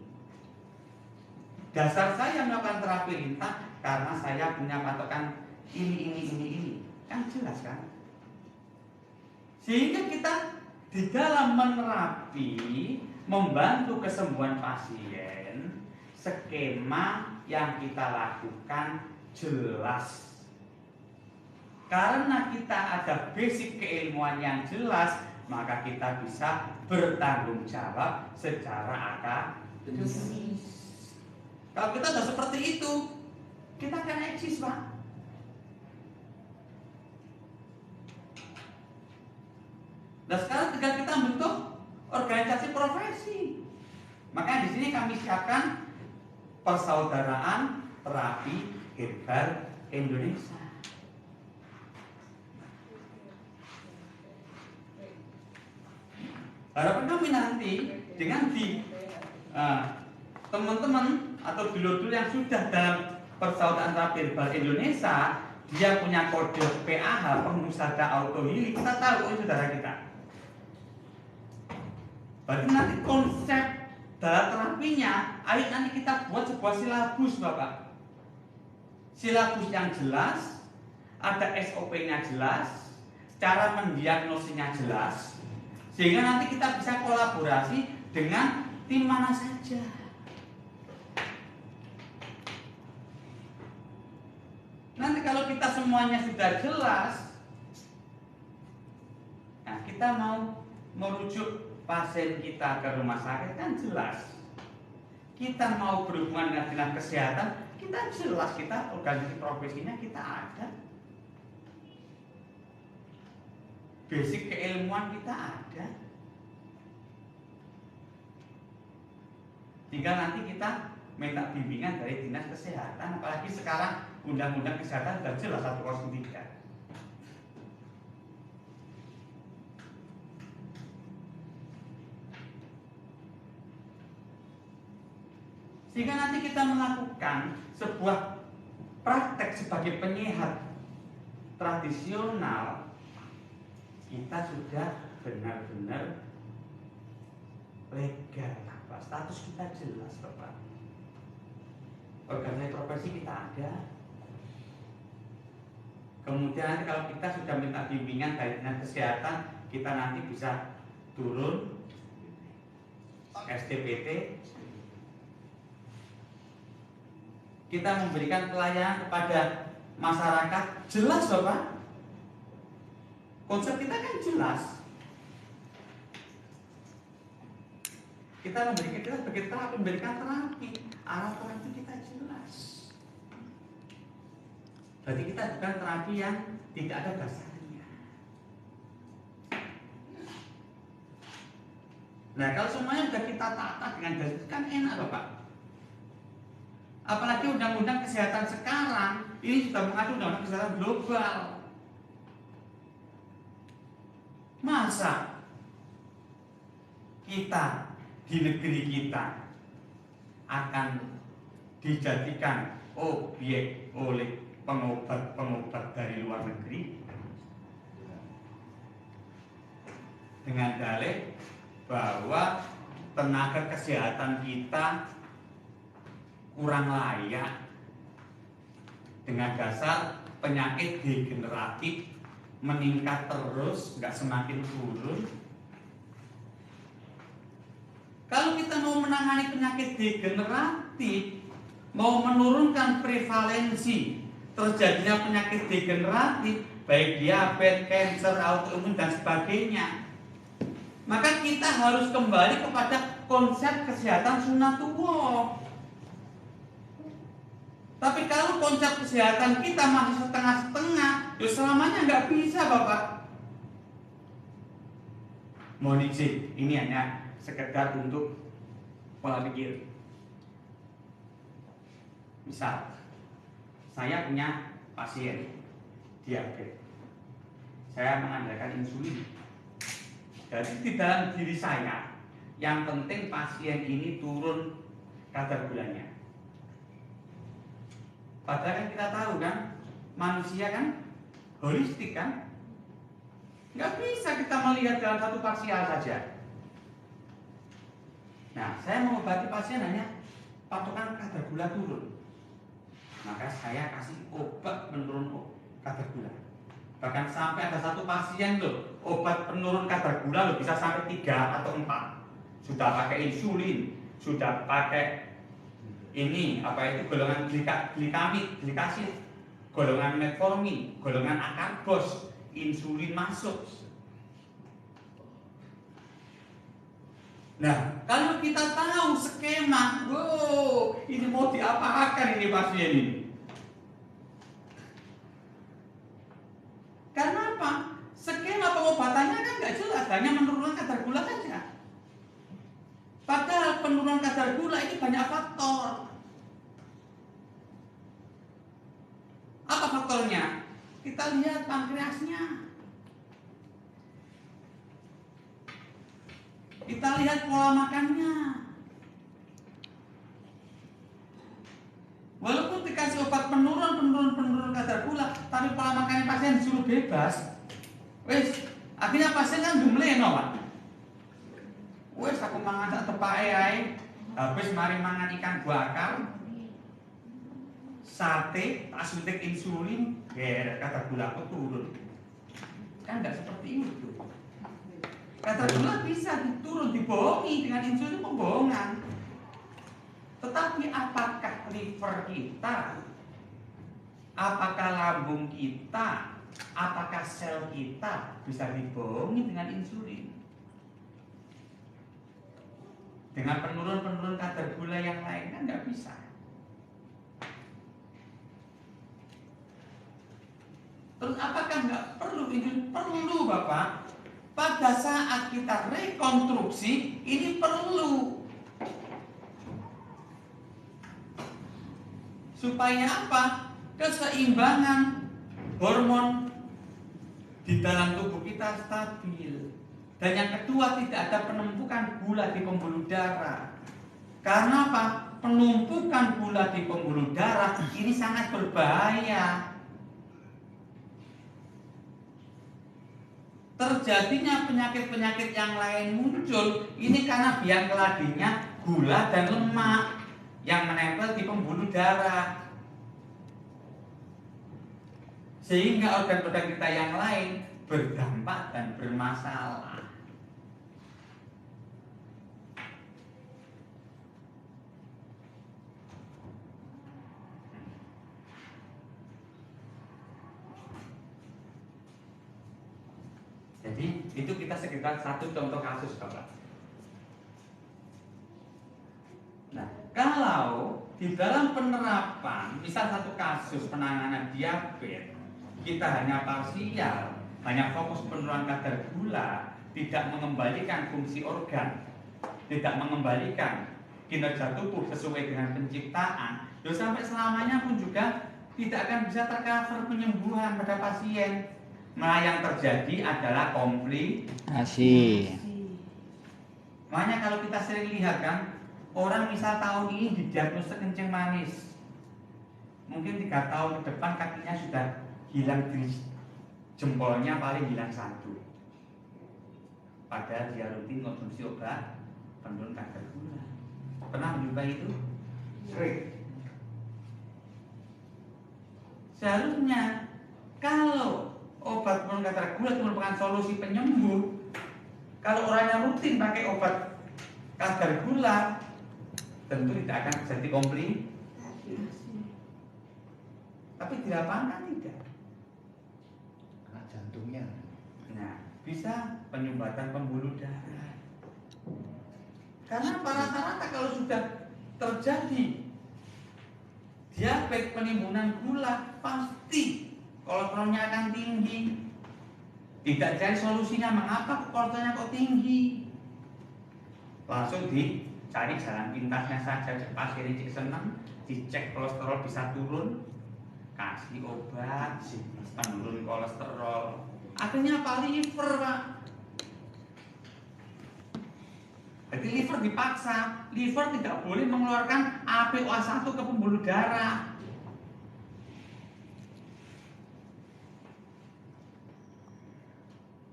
Dasar saya melakukan terapi lintah karena saya punya patokan ini. Kan jelas kan? Sehingga kita di dalam menerapi, membantu kesembuhan pasien, skema yang kita lakukan jelas. Karena kita ada basic keilmuan yang jelas, maka kita bisa bertanggung jawab secara akademis. Kalau kita sudah seperti itu, kita akan eksis, Pak. Dan sekarang tinggal kita bentuk organisasi profesi. Maka di sini kami siapkan Persaudaraan Terapi Herbal Indonesia. Harapan kami nanti dengan teman-teman atau dulur-dulur yang sudah dalam Persaudaraan Terapi Herbal Indonesia, dia punya kode PAH, pengusaha auto healing, kita tahu ini saudara kita. Berarti nanti konsep dalam terapinya, ayo nanti kita buat sebuah silabus, Bapak. Silabus yang jelas, ada SOP-nya jelas, cara mendiagnosinya jelas, sehingga nanti kita bisa kolaborasi dengan tim mana saja. Nanti kalau kita semuanya sudah jelas, nah kita mau merujuk pasien kita ke rumah sakit kan jelas. Kita mau berhubungan dengan dinas kesehatan, kita jelas, kita organisasi profesinya kita ada. Basic keilmuan kita ada. Tinggal nanti kita minta bimbingan dari dinas kesehatan, apalagi sekarang undang-undang kesehatan sudah jelas 103. Sehingga nanti kita melakukan sebuah praktek sebagai penyehat tradisional, kita sudah benar-benar legal, Bapak. Status kita jelas, Bapak. Organisasi profesi kita ada. Kemudian nanti kalau kita sudah minta bimbingan dari dinas kesehatan, kita nanti bisa turun STPT. Kita memberikan pelayanan kepada masyarakat, jelas Bapak. Konsep kita kan jelas. Kita memberikan terapi, arah terapi kita jelas. Berarti kita bukan terapi yang tidak ada dasarnya. Nah, kalau semuanya sudah kita tata dengan dasar, kan enak Bapak. Apalagi undang-undang kesehatan sekarang ini sudah mengatur undang-undang kesehatan global. Masa kita di negeri kita akan dijadikan objek oleh pengobat-pengobat dari luar negeri dengan dalih bahwa tenaga kesehatan kita kurang layak dengan dasar penyakit degeneratif meningkat terus, nggak semakin turun. Kalau kita mau menangani penyakit degeneratif, mau menurunkan prevalensi terjadinya penyakit degeneratif, baik diabetes, kanker, autoimun dan sebagainya, maka kita harus kembali kepada konsep kesehatan sunatullah. Tapi kalau konsep kesehatan kita masih setengah-setengah, ya selamanya nggak bisa Bapak. Mohon izin, ini hanya sekedar untuk pola pikir. Misal, saya punya pasien diabetes, saya mengandalkan insulin. Jadi di dalam diri saya, yang penting pasien ini turun kadar gulanya. Padahal kan kita tahu kan, manusia kan holistik kan, nggak bisa kita melihat dalam satu parsial saja. Nah, saya mengobati pasien hanya patokan kadar gula turun, maka saya kasih obat penurun kadar gula. Bahkan sampai ada satu pasien loh, obat penurun kadar gula loh bisa sampai 3 atau 4. Sudah pakai insulin, sudah pakai ini apa itu golongan glikasid, golongan metformin, golongan akarbos, insulin masuk. Nah, kalau kita tahu skema, wow, ini mau diapakan ini pasien ini? Karena apa? Skema pengobatannya kan nggak jelas, hanya menurunkan kadar gula saja. Padahal penurunan kadar gula ini banyak faktor. Apa faktornya? Kita lihat pankreasnya. Kita lihat pola makannya. Walaupun dikasih obat penurun kadar gula, tapi pola makannya pasien disuruh bebas. Wes, akhirnya pasien kan dumleno, Pak. Wes aku mangan sak tepake ae. Habis mari mangan ikan bakar, sate, tak suntik insulin, kadar gula aku turun. Kan enggak seperti itu. Kadar gula bisa turun, dibohongi dengan insulin, pembohongan. Tetapi apakah liver kita, apakah lambung kita, apakah sel kita bisa dibohongi dengan insulin? Dengan penurun kadar gula yang lain kan nggak bisa. Terus apakah nggak perlu insulin? Perlu Bapak. Pada saat kita rekonstruksi ini perlu. Supaya apa? Keseimbangan hormon di dalam tubuh kita stabil. Dan yang kedua, tidak ada penumpukan gula di pembuluh darah. Karena apa? penumpukan gula di pembuluh darah ini sangat berbahaya. Terjadinya penyakit-penyakit yang lain muncul ini karena biang keladinya gula dan lemak yang menempel di pembuluh darah, sehingga organ-organ kita yang lain berdampak dan bermasalah. Jadi itu kita sekitar satu contoh kasus, Bapak. Nah, kalau di dalam penerapan, misal satu kasus penanganan diabetes, kita hanya parsial, hanya fokus penurunan kadar gula, tidak mengembalikan fungsi organ, tidak mengembalikan kinerja tubuh sesuai dengan penciptaan, sampai selamanya pun juga tidak akan bisa tercover penyembuhan pada pasien. Nah, yang terjadi adalah komplikasi. Makanya kalau kita sering lihat kan, orang misal tahun ini didiagnosa kencing manis, mungkin 3 tahun ke depan kakinya sudah hilang di jempolnya, paling hilang 1. Padahal dia rutin konsumsi obat penurun kadar gula. Pernah mencoba itu? Sering. Seharusnya kalau obat penurun kadar gula itu merupakan solusi penyembuh, kalau orangnya rutin pakai obat kadar gula, tentu tidak akan terjadi komplikasi. Tapi di lapangan tidak. Karena jantungnya. Nah, bisa penyumbatan pembuluh darah. Karena rata-rata kalau sudah terjadi diabetes penimbunan gula, pasti kolesterolnya akan tinggi. Tidak cari solusinya, mengapa kolesterolnya kok tinggi? Langsung dicari jalan pintasnya saja. Pasien ini senang, dicek kolesterol bisa turun, kasih obat penurun kolesterol. Akhirnya apa? Liver, Pak. Jadi liver dipaksa, liver tidak boleh mengeluarkan APOA1 ke pembuluh darah.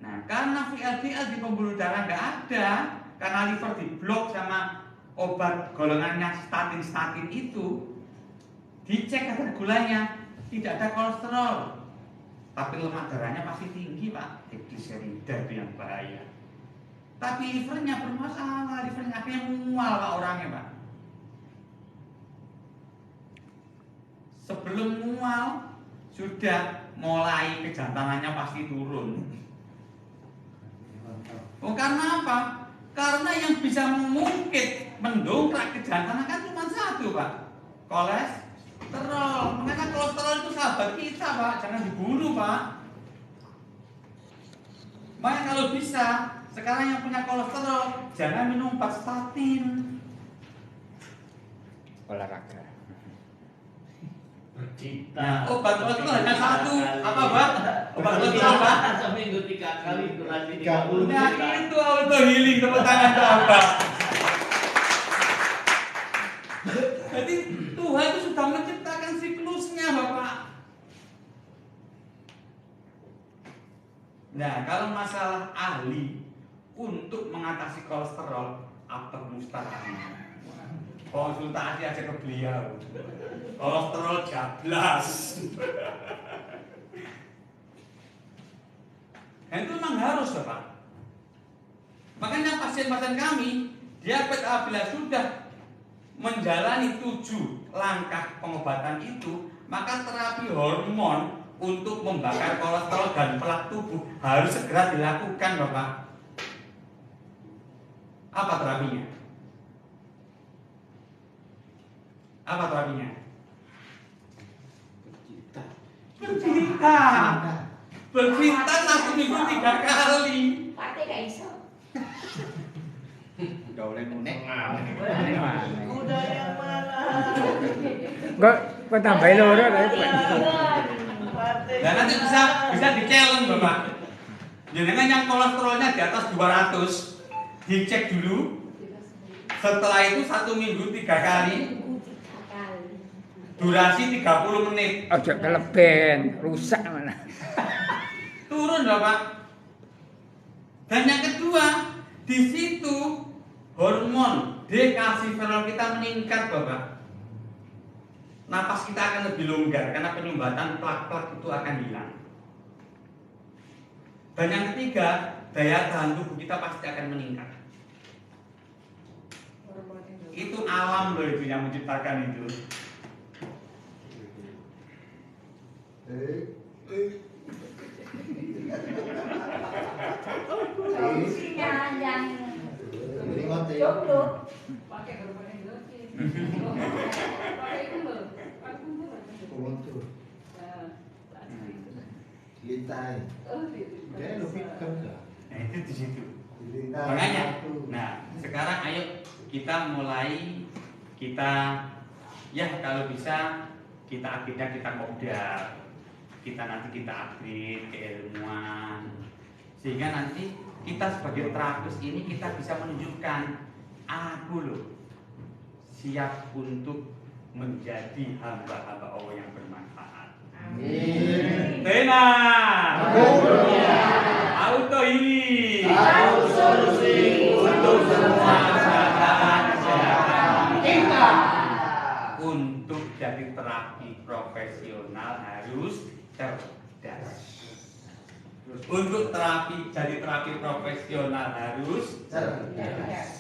Nah, karena VLDL di pembuluh darah nggak ada, karena liver diblok sama obat golongannya statin itu, dicek kadar gulanya, tidak ada kolesterol, tapi lemak darahnya pasti tinggi, Pak. Trigliserida itu yang bahaya. Tapi livernya bermasalah, livernya akhirnya mual, Pak, orangnya, Pak. Sebelum mual, sudah mulai kejantangannya pasti turun. Oh, karena apa? Karena yang bisa mengungkit, mendongkrak kejantangan kan cuma satu, Pak. Kolesterol. Makanya kolesterol itu sahabat kita, Pak. Jangan dibunuh, Pak. Makanya kalau bisa, sekarang yang punya kolesterol jangan minum obat statin. Olahraga. Nah, obat kolesterol hanya satu. Apa, Pak? Obat kolesterol, Pak? Seminggu 3 kali durasi 30. Nah, itu auto healing, tepuk tangan coba. Jadi Tuhan itu sudah menciptakan siklusnya, Bapak. Nah, kalau masalah ahli untuk mengatasi kolesterol, apa mustahil? Konsultasi aja ke beliau. Kolesterol jablas. Nah, itu memang harus, Bapak. Makanya pasien-pasien kami, diabetes apabila sudah menjalani 7 langkah pengobatan itu, maka terapi hormon untuk membakar kolesterol dan plak tubuh harus segera dilakukan, Bapak. Apa terapinya? Apa terapinya? Bercinta. Bercinta 1 minggu 3 kali. Pati gak iso. Udah oleh munek. Udah yang mana? Kok tambahin loro tapi Nah, nanti bisa di-challenge, Bapak. Jangan yang kolesterolnya di atas 200, dicek dulu. Setelah itu 1 minggu 3 kali Durasi 30 menit. Ojo keleben, rusak mana. Turun Bapak. Dan yang kedua, di situ hormon dekasiferol kita meningkat Bapak. Napas kita akan lebih longgar karena penyumbatan plak-plak itu akan hilang. Dan yang ketiga, daya tahan tubuh kita pasti akan meningkat. Itu alam loh itu yang menciptakan itu. Solusinya yang Ngerti. jomblo. Penguntur. Lintai. Dia lebih kerja. Nah itu di situ. Lintai. Makanya, nah sekarang ayo kita mulai ya kalau bisa kita akidah kita kodar, kita nanti kita upgrade keilmuan sehingga nanti kita sebagai terapis ini kita bisa menunjukkan aku loh siap untuk menjadi hamba-hamba Allah yang bermanfaat. Amin. Benar. Auto ini. Tahu solusi Untuk semua masalah kesehatan kita. Untuk jadi terapi profesional harus cerdas. Untuk jadi terapi profesional harus Cerdas.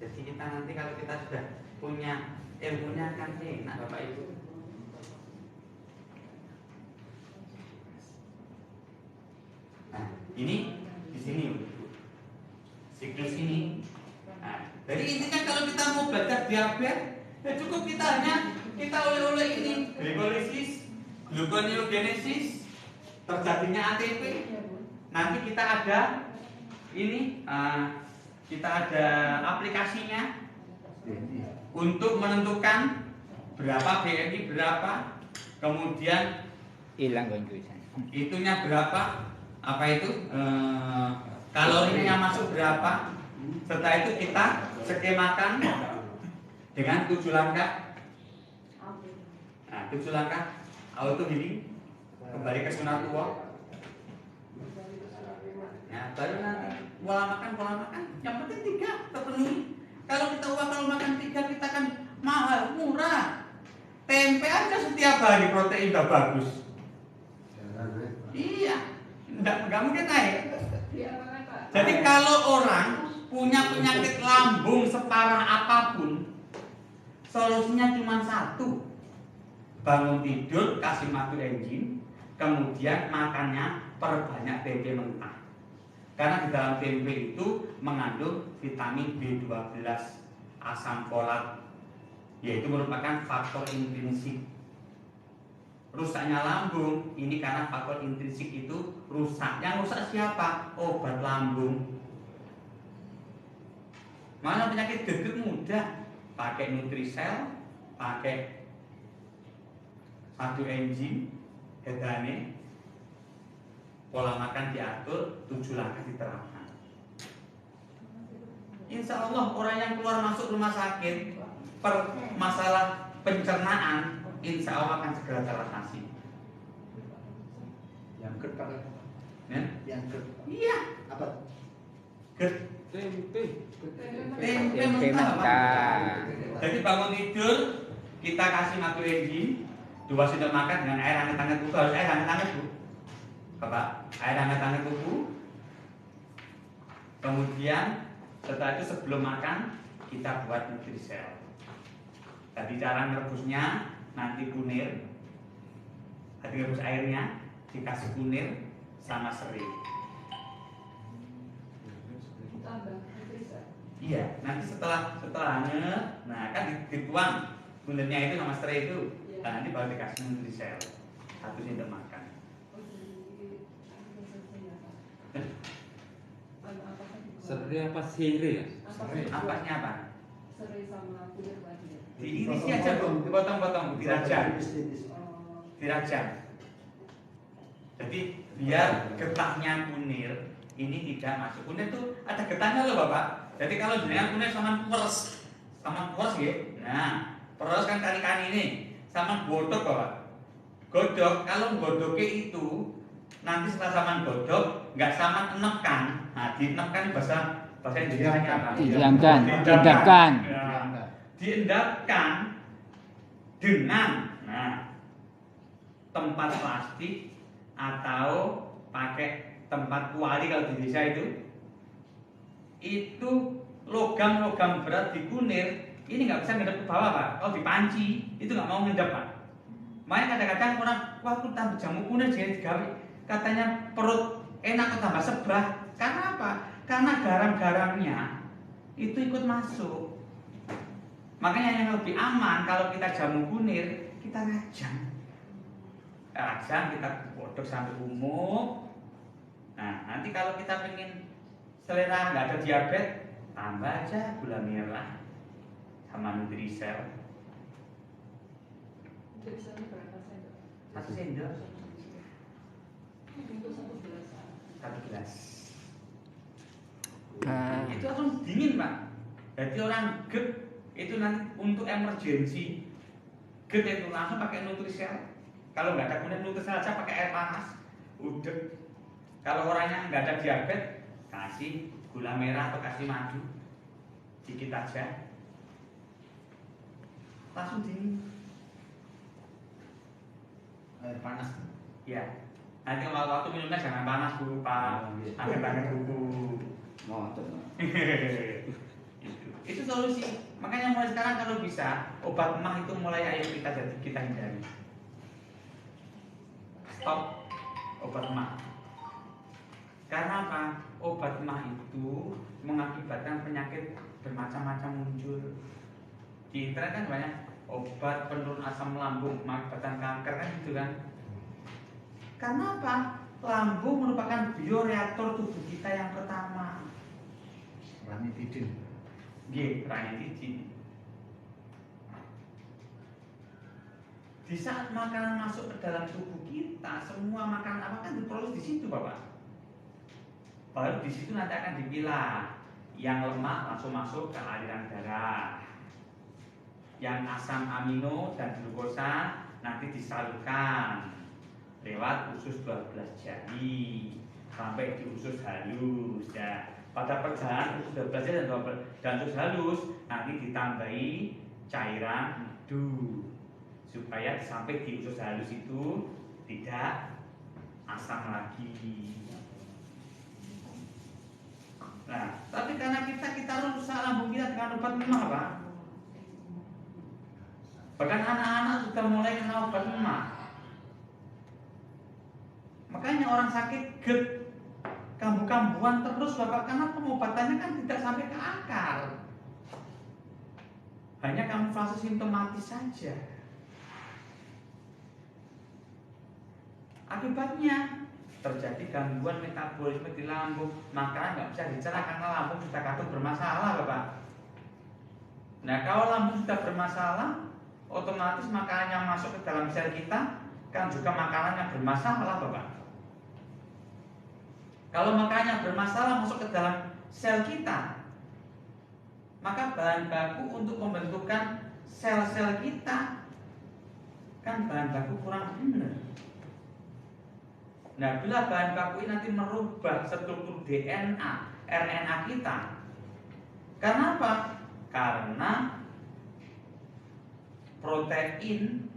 Jadi kita nanti kalau kita sudah punya ilmunya kan enak Bapak Ibu. Nah, ini di sini siklus ini. Nah, jadi intinya kalau kita mau belajar diabetes, ya cukup kita oleh-oleh ini glikolisis, gluconeogenesis, terjadinya ATP. Nanti kita ada ini, kita ada aplikasinya untuk menentukan berapa BMI berapa, kemudian Hilang konjusan. itunya berapa, apa itu kalorinya yang masuk berapa. Setelah itu kita skemakan dengan 7 langkah. Nah, 7 langkah auto healing, kembali ke sunatullah. Nah, baru nanti pola makan. Yang penting 3 terpenuhi. Kalau kita kalau makan 3 kita kan mahal, murah. Tempe aja setiap hari protein udah bagus. Iya, enggak mungkin naik. Jadi kalau orang punya penyakit lambung separah apapun, solusinya cuma satu. Bangun tidur, kasih madu enzim, kemudian makannya perbanyak tempe mentah. Karena di dalam tempe itu mengandung vitamin B12, asam folat, yaitu merupakan faktor intrinsik. Rusaknya lambung ini karena faktor intrinsik itu rusak. Yang rusak siapa? Obat lambung. Mana penyakit gedut mudah, pakai Nutrisel, pakai madu enzim, hedane, pola makan diatur, 7 langkah diterapkan. Insya Allah orang yang keluar masuk rumah sakit per masalah pencernaan, insya Allah akan segera teratasi. Yang ketak. Ya? Yang ketak. Iya, Apa? tempe Tempe mentah. Pak. mentah. Jadi bangun tidur kita kasih madu enzim, 2 sendok makan dengan air hangat tubuh, harus air hangat Bu. Bapak, air hangat tubuh. Kemudian setelah itu sebelum makan kita buat Nutrisel. Tadi cara merebusnya nanti kunir. Tadi rebus airnya dikasih kunir sama serai. Iya, nanti setelah hangat, nah kan dituang kunirnya itu sama serai itu, dan nanti baru dikasih Nutrisel. 1 sendok makan. Serai apa sire ya? Apanya apa? Serai sama kulit lagi. Diirisi aja Bu, dipotong-potong, dirajang. Dirajang. Jadi biar getahnya kunir ini tidak masuk. Kunir itu ada getahnya loh Bapak. Jadi kalau jenengan kunir sama peres, Sama peros ya. Nah, peros kan kali-kali ini sama godok Bapak. Godok, kalau godoknya itu nanti setelah sama godok nggak sama enepkan. Nah, dienepkan bahasa Indonesia apa? Didiamkan, diendapkan. Ya, diendapkan dengan tempat plastik atau pakai tempat kuali kalau di desa itu logam-logam berat di kunir ini nggak bisa ngedap ke bawah Pak. Kalau di panci itu nggak mau ngedap Pak. Makanya kadang-kadang orang wah aku tambah jamu kunir jadi digawe katanya perut enak kok tambah sebrah. Karena apa? Karena garam-garamnya itu ikut masuk. Makanya yang lebih aman kalau kita jamu kunir kita rajang. Rajang kita bodok sampai umum. Nah nanti kalau kita pengen selera nggak ada diabetes tambah aja gula merah sama Nutrisel. Tulisannya berapa sendok? 1 sendok. Untuk 1 gelas. 1 gelas. Ka- Itu langsung dingin Pak. Jadi orang GERD itu nanti untuk emergensi GERD itu langsung pakai Nutrisel. Kalau nggak ada kemudian Nutrisel aja pakai air panas. Udah. Kalau orangnya nggak ada diabetes kasih gula merah atau kasih madu dikit aja. Langsung dingin. Air panas. Ya. Nanti kalau waktu minumnya jangan panas Bu Pak. Hangat-hangat dulu. Itu solusi. Makanya mulai sekarang kalau bisa obat emah itu mulai ayo kita hindari. Stop obat emah. Karena apa? Obat emah itu mengakibatkan penyakit bermacam-macam muncul. Di internet kan banyak obat penurun asam lambung mengakibatkan kanker kan gitu kan. Karena apa? Lambung merupakan bioreaktor tubuh kita yang pertama. Ranitidin. Nggih, ranitidin. Di saat makanan masuk ke dalam tubuh kita, semua makanan apa kan diproses di situ, Bapak. Baru di situ nanti akan dipilah. Yang lemak langsung masuk ke aliran darah. Yang asam amino dan glukosa nanti disalurkan lewat usus 12 jari sampai di usus halus ya. Pada perjalanan usus 12 jari dan usus halus nanti ditambahi cairan madu supaya sampai di usus halus itu tidak asam lagi. Nah, tapi karena kita rusak lambung kita dengan obat emah, Pak. Bahkan anak-anak sudah mulai kena obat emah. Makanya orang sakit GERD kambuh-kambuhan terus Bapak karena pengobatannya kan tidak sampai ke akar. Hanya kamuflase simptomatis saja. Akibatnya terjadi gangguan metabolisme di lambung, makanan nggak bisa dicerna karena lambung sudah kadung bermasalah, Bapak. Nah, kalau lambung sudah bermasalah, otomatis makanan yang masuk ke dalam sel kita kan juga makanan yang bermasalah, Bapak. Kalau makanannya bermasalah masuk ke dalam sel kita, maka bahan baku untuk pembentukan sel-sel kita kan bahan baku kurang benar. Nah, bila bahan baku ini nanti merubah struktur DNA, RNA kita. Karena apa? Karena protein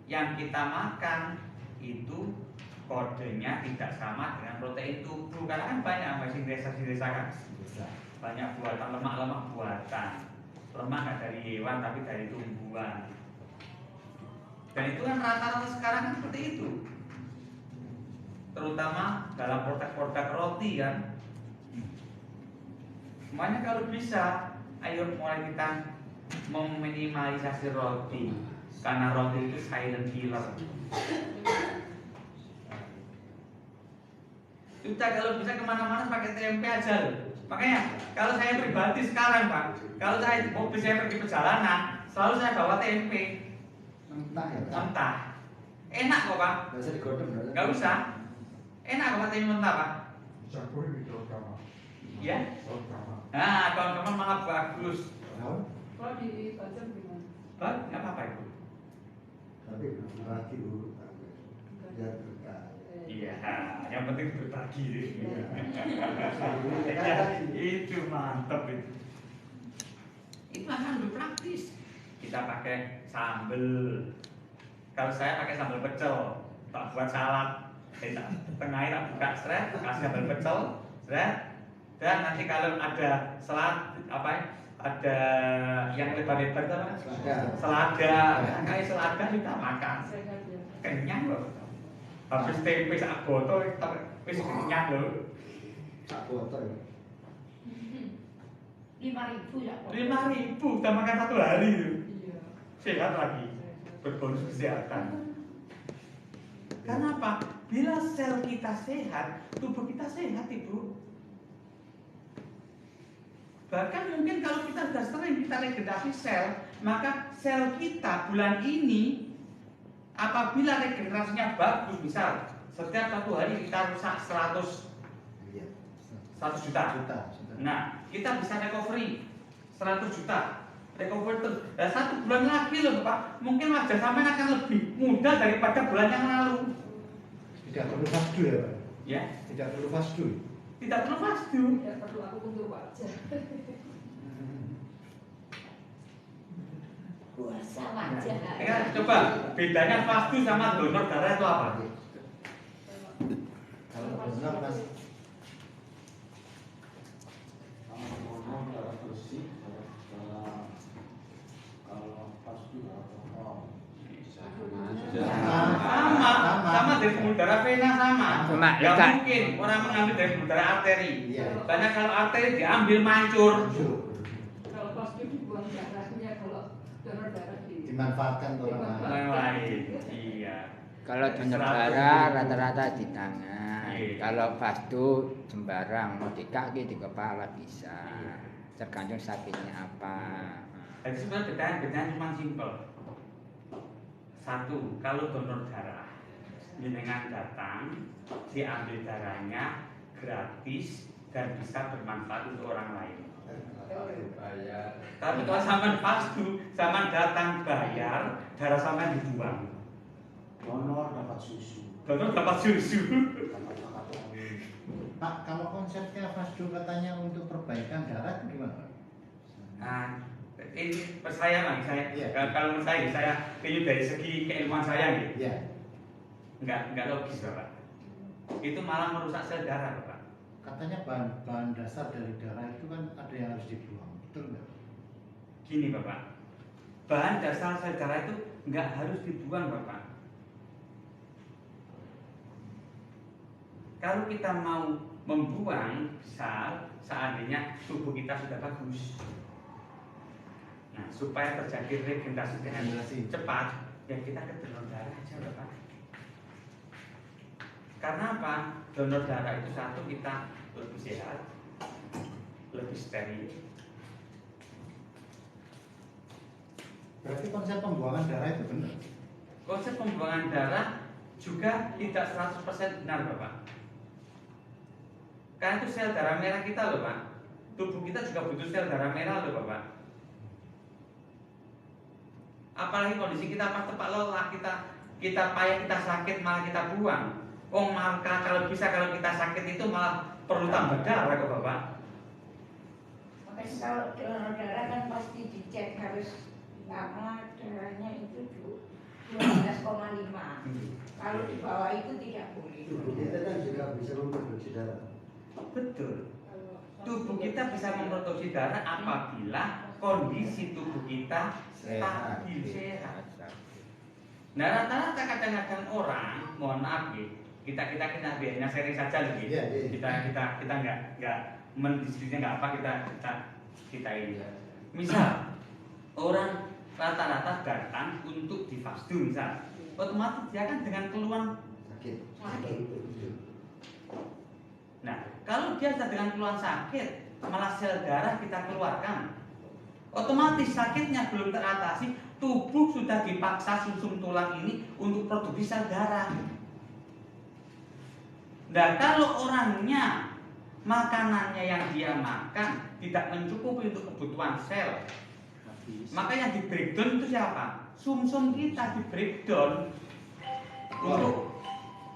yang kita makan itu kodenya tidak sama dengan protein tubuh. Karena kan banyak masing desa kan. Banyak buatan lemak-lemak buatan. Lemak nggak dari hewan tapi dari tumbuhan. Dan itu kan rata-rata sekarang kan seperti itu. Terutama dalam produk-produk roti kan. Semuanya kalau bisa, ayo mulai kita meminimalisasi roti. Karena roti itu silent killer. Kita kalau bisa kemana-mana pakai tempe aja loh. Makanya kalau saya pribadi sekarang Pak, kalau saya di mobil saya pergi perjalanan, selalu saya bawa tempe. Mentah ya. Mentah. Enak kok Pak. Gak usah digodok. Gak usah. Enak kok Pak tempe mentah Pak. Campur gitu sama. Ya. Sama. Nah, kawan-kawan malah bagus. Kalau di Banjar gimana? Bang, nggak apa-apa itu. Tapi berbagi dulu. Biar berkah. Iya, yang penting berbagi. Iya. Ya, itu mantap itu. Itu akan lebih praktis. Kita pakai sambel. Kalau saya pakai sambal pecel, tak buat salad. Tengahnya tak buka seret, kasih sambal pecel, seret. Dan nanti kalau ada salad apa ya? Ada yang lebar-lebar itu apa? Selada. Kayak selada kita makan. Sehat ya. Kenyang loh. Habis tempe sak botol wis kenyang loh. Tak botol. 5.000 ya. 5.000 udah makan 1 hari itu. Iya. Sehat lagi. Berbonus kesehatan. Karena apa? Bila sel kita sehat, tubuh kita sehat, Ibu. Bahkan mungkin kalau kita sudah sering kita regenerasi sel, maka sel kita bulan ini apabila regenerasinya bagus, misal setiap 1 hari kita rusak 100 Iya. juta. Sudah. Nah, kita bisa recovery 100 juta. Recovery terus. Dan 1 bulan lagi loh Pak, mungkin wajah sampai akan lebih muda daripada bulan yang lalu. Tidak perlu fasdu ya Pak? Ya, Tidak perlu fasdu. tidak perlu fasdu. Ya perlu aku untuk wajah. Puasa wajah. Ya, coba bedanya fasdu sama donor darah itu apa? Kalau benar Mas, Sama dari pembuluh darah vena sama. Cuma Ya kita- mungkin orang mengambil dari pembuluh darah arteri. Iya. Karena kalau arteri diambil mancur. Kalau pas itu dibuang darahnya, kalau donor darah dimanfaatkan ke orang lain. Orang lain. Iya. Kalau donor darah rata-rata di tangan. Iya. Kalau fasdu sembarang, mau di kaki, di kepala bisa. Tergantung sakitnya apa. Jadi sebenarnya bedanya cuma simpel. 1, kalau donor darah, jenengan datang, diambil darahnya gratis dan bisa bermanfaat untuk orang lain. Tapi kalau zaman fasdu, zaman datang bayar, darah sampean dibuang. Donor dapat susu. Donor dapat susu. Pak, kalau konsepnya fasdu katanya untuk perbaikan darah itu gimana? Nah, ini saya bang, Iya. kalau menurut saya ini dari segi keilmuan saya nih, Iya. nggak logis bapak. Itu malah merusak sel darah bapak. Katanya bahan dasar dari darah itu kan ada yang harus dibuang, betul nggak? Gini bapak, bahan dasar sel darah itu nggak harus dibuang bapak. Kalau kita mau membuang, misal seandainya tubuh kita sudah bagus, nah supaya terjadi regenerasi dengan cepat, ya kita ke donor darah aja bapak. Karena apa? Donor darah itu 1, kita lebih sehat, lebih steril. Berarti konsep pembuangan darah itu benar? Konsep pembuangan darah juga tidak 100% benar bapak. Karena itu sel darah merah kita loh Pak. Tubuh kita juga butuh sel darah merah loh Bapak. Apalagi kondisi kita pas tepat lelah, kita payah, kita sakit malah kita buang. Oh maka kalau bisa, kalau kita sakit itu malah perlu tambah darah kok Bapak. Makanya kalau donor darah kan pasti dicek harus apa darahnya itu 12,5. Kalau di bawah itu tidak boleh. Tubuh kita kan juga bisa memproduksi darah. Betul. Tubuh kita bisa memproduksi darah apabila kondisi tubuh kita stabil, sehat. Nah rata-rata kadang-kadang orang, mohon maaf ya, kita biasanya sharing saja lagi. Iya, iya. Kita nggak mendiskusinya nggak apa, kita ini. Misal orang rata-rata datang untuk divasdu misal, otomatis dia kan dengan keluhan Sakit. sakit. Nah, kalau dia sudah dengan keluhan sakit, malah sel darah kita keluarkan, otomatis sakitnya belum teratasi, tubuh sudah dipaksa sumsum tulang ini untuk produksi sel darah. Nah, kalau orangnya makanannya yang dia makan tidak mencukupi untuk kebutuhan sel Maka yang di breakdown itu siapa? Sumsum kita di breakdown untuk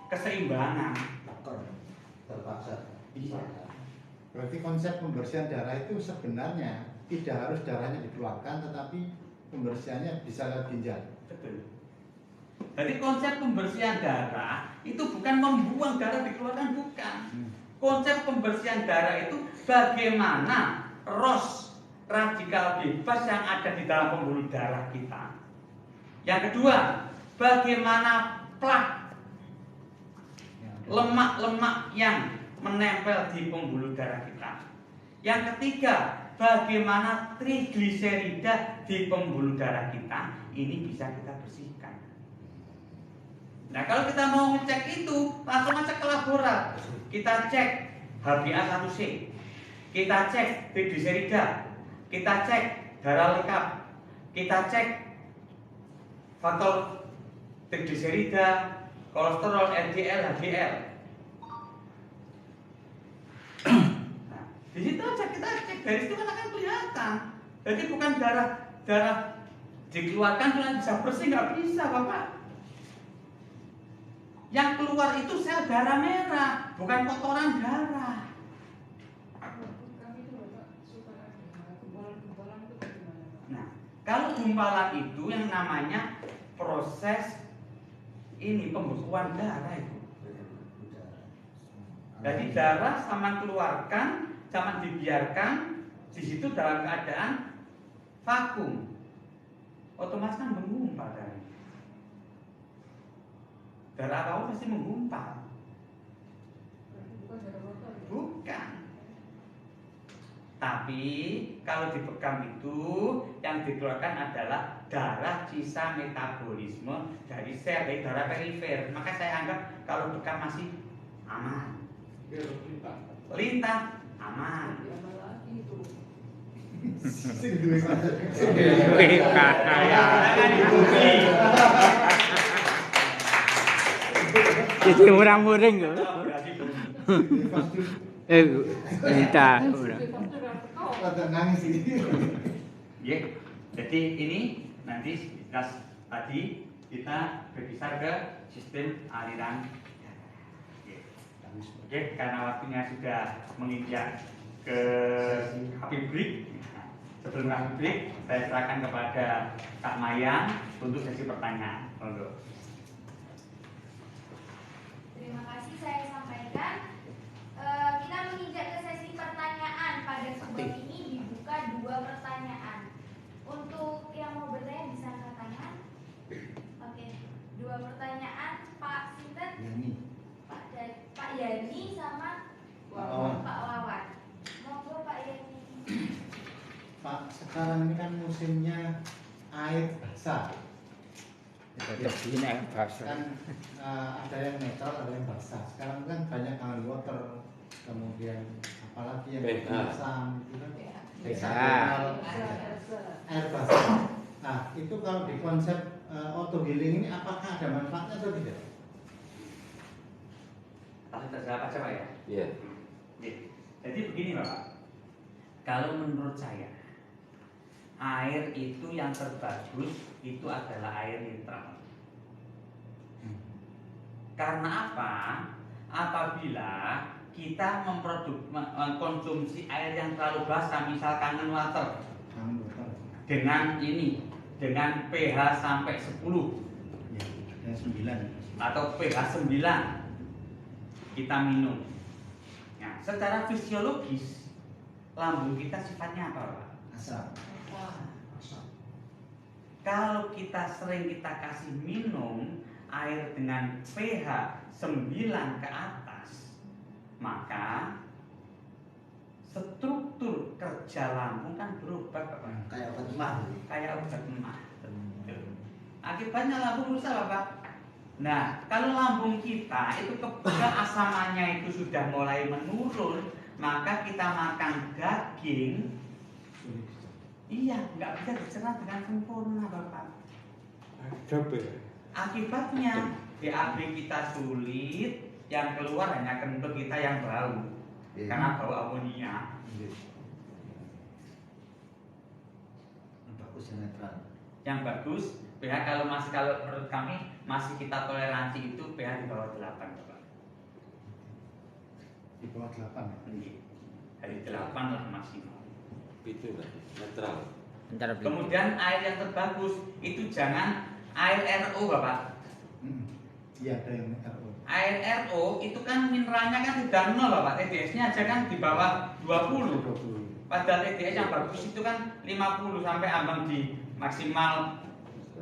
keseimbangan. Terpaksa. Iya. Berarti konsep pembersihan darah itu sebenarnya tidak harus darahnya dikeluarkan, tetapi pembersihannya bisa lewat ginjal. Betul. Jadi konsep pembersihan darah itu bukan membuang darah dikeluarkan, bukan. Konsep pembersihan darah itu bagaimana ROS radikal bebas yang ada di dalam pembuluh darah kita. Yang kedua, bagaimana plak lemak-lemak yang menempel di pembuluh darah kita. Yang ketiga, bagaimana trigliserida di pembuluh darah kita ini bisa kita bersihkan. Nah, kalau kita mau ngecek itu, langsung aja ke laborat. Kita cek HbA1c, kita cek trigliserida, kita cek darah lengkap, kita cek faktor trigliserida, kolesterol, LDL, HDL. Nah, di situ aja kita cek, dari situ kan akan kelihatan. Jadi bukan darah dikeluarkan cuma bisa bersih, nggak bisa, Bapak. Yang keluar itu sel darah merah, bukan kotoran darah. Kami itu Bapak suka ada gumpalan-gumpalan itu bagaimana Pak? Nah, kalau gumpalan itu yang namanya proses ini pembekuan darah itu. Jadi darah sama keluarkan, sama dibiarkan di situ dalam keadaan vakum, otomatis kan menggumpal darah. Darah apapun pasti menggumpal. Berarti bukan darah kotor ya? Bukan. Tapi kalau dibekam itu yang dikeluarkan adalah darah sisa metabolisme dari sel, dari darah perifer. Maka saya anggap kalau bekam masih aman. Lintah aman. Lebih aman lagi itu. Sing duwe Jangan dipuji. Jadi murang-muring kok. Minta. Rada nangis ini. Ya, jadi ini nanti tadi kita berkisar ke sistem aliran. Oke, karena waktunya sudah menginjak ke Habib break. Sebelum Habib break, saya serahkan kepada Kak Mayang untuk sesi pertanyaan. Monggo. Terima kasih saya sampaikan. Kita menginjak ke sesi pertanyaan. Pada sebab ini dibuka 2 pertanyaan. Untuk yang mau bertanya bisa angkat tangan. Oke, 2 pertanyaan Pak Sinten, Yani. Pak Yani sama Wawan. Pak Wawan. Monggo Pak Yani. Pak, sekarang ini kan musimnya air basah. Jadi ini yang basah. Kan ada yang netral, ada yang basah. Sekarang kan banyak hand water, kemudian apalagi yang pH. asam itu kan pH. air basah. Nah, itu kalau di konsep auto healing ini apakah ada manfaatnya atau tidak? Langsung terjawab aja Pak ya. Iya. Oke. Jadi begini Bapak. Kalau menurut saya air itu yang terbagus itu adalah air netral. Karena apa? Apabila kita mengkonsumsi air yang terlalu basah, misal kangen water Hand water. dengan ini, dengan pH sampai 10 Ya, ada 9. atau pH 9 kita minum. Nah, secara fisiologis lambung kita sifatnya apa, Pak? Asam. Kalau kita sering kita kasih minum air dengan pH 9 ke atas, maka struktur kerja lambung kan berubah, Bapak. Kayak obat emah. Kayak obat emah. Akibatnya lambung rusak, Bapak. Nah, kalau lambung kita itu keasamannya itu sudah mulai menurun, maka kita makan daging, iya, nggak bisa dicerna dengan sempurna, Bapak. Akibatnya BAB kita sulit, yang keluar hanya kentut kita yang bau, karena bau amonia. bagus yang netral. Yang bagus pH kalau menurut kami masih kita toleransi itu pH di bawah 8 Bapak. Di bawah 8 ya. Iya. Dari 8 lah maksimal. Itu lah, netral. Bentar, Bli. Kemudian air yang terbagus itu jangan air RO Bapak. Iya, ada yang RO. Air RO itu kan mineralnya kan sudah 0 Bapak, TDS-nya aja kan di bawah 20. 20. Padahal TDS yang bagus itu kan 50 sampai ambang di maksimal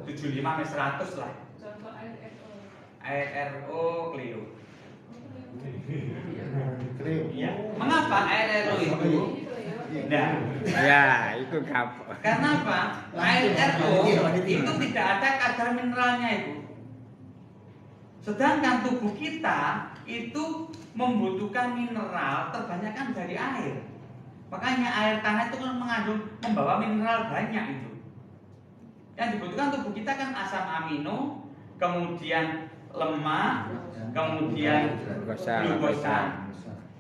75 sampai 100 lah. Contoh air RO. Air RO Clio. Cleo. Iya. Mengapa air RO itu? Nah, Ya, itu kapok. karena apa? Air RO itu tidak ada kadar mineralnya itu. Sedangkan tubuh kita itu membutuhkan mineral terbanyakan dari air. Makanya air tanah itu kan membawa mineral banyak itu. Yang dibutuhkan tubuh kita kan asam amino, kemudian lemak, kemudian glukosa.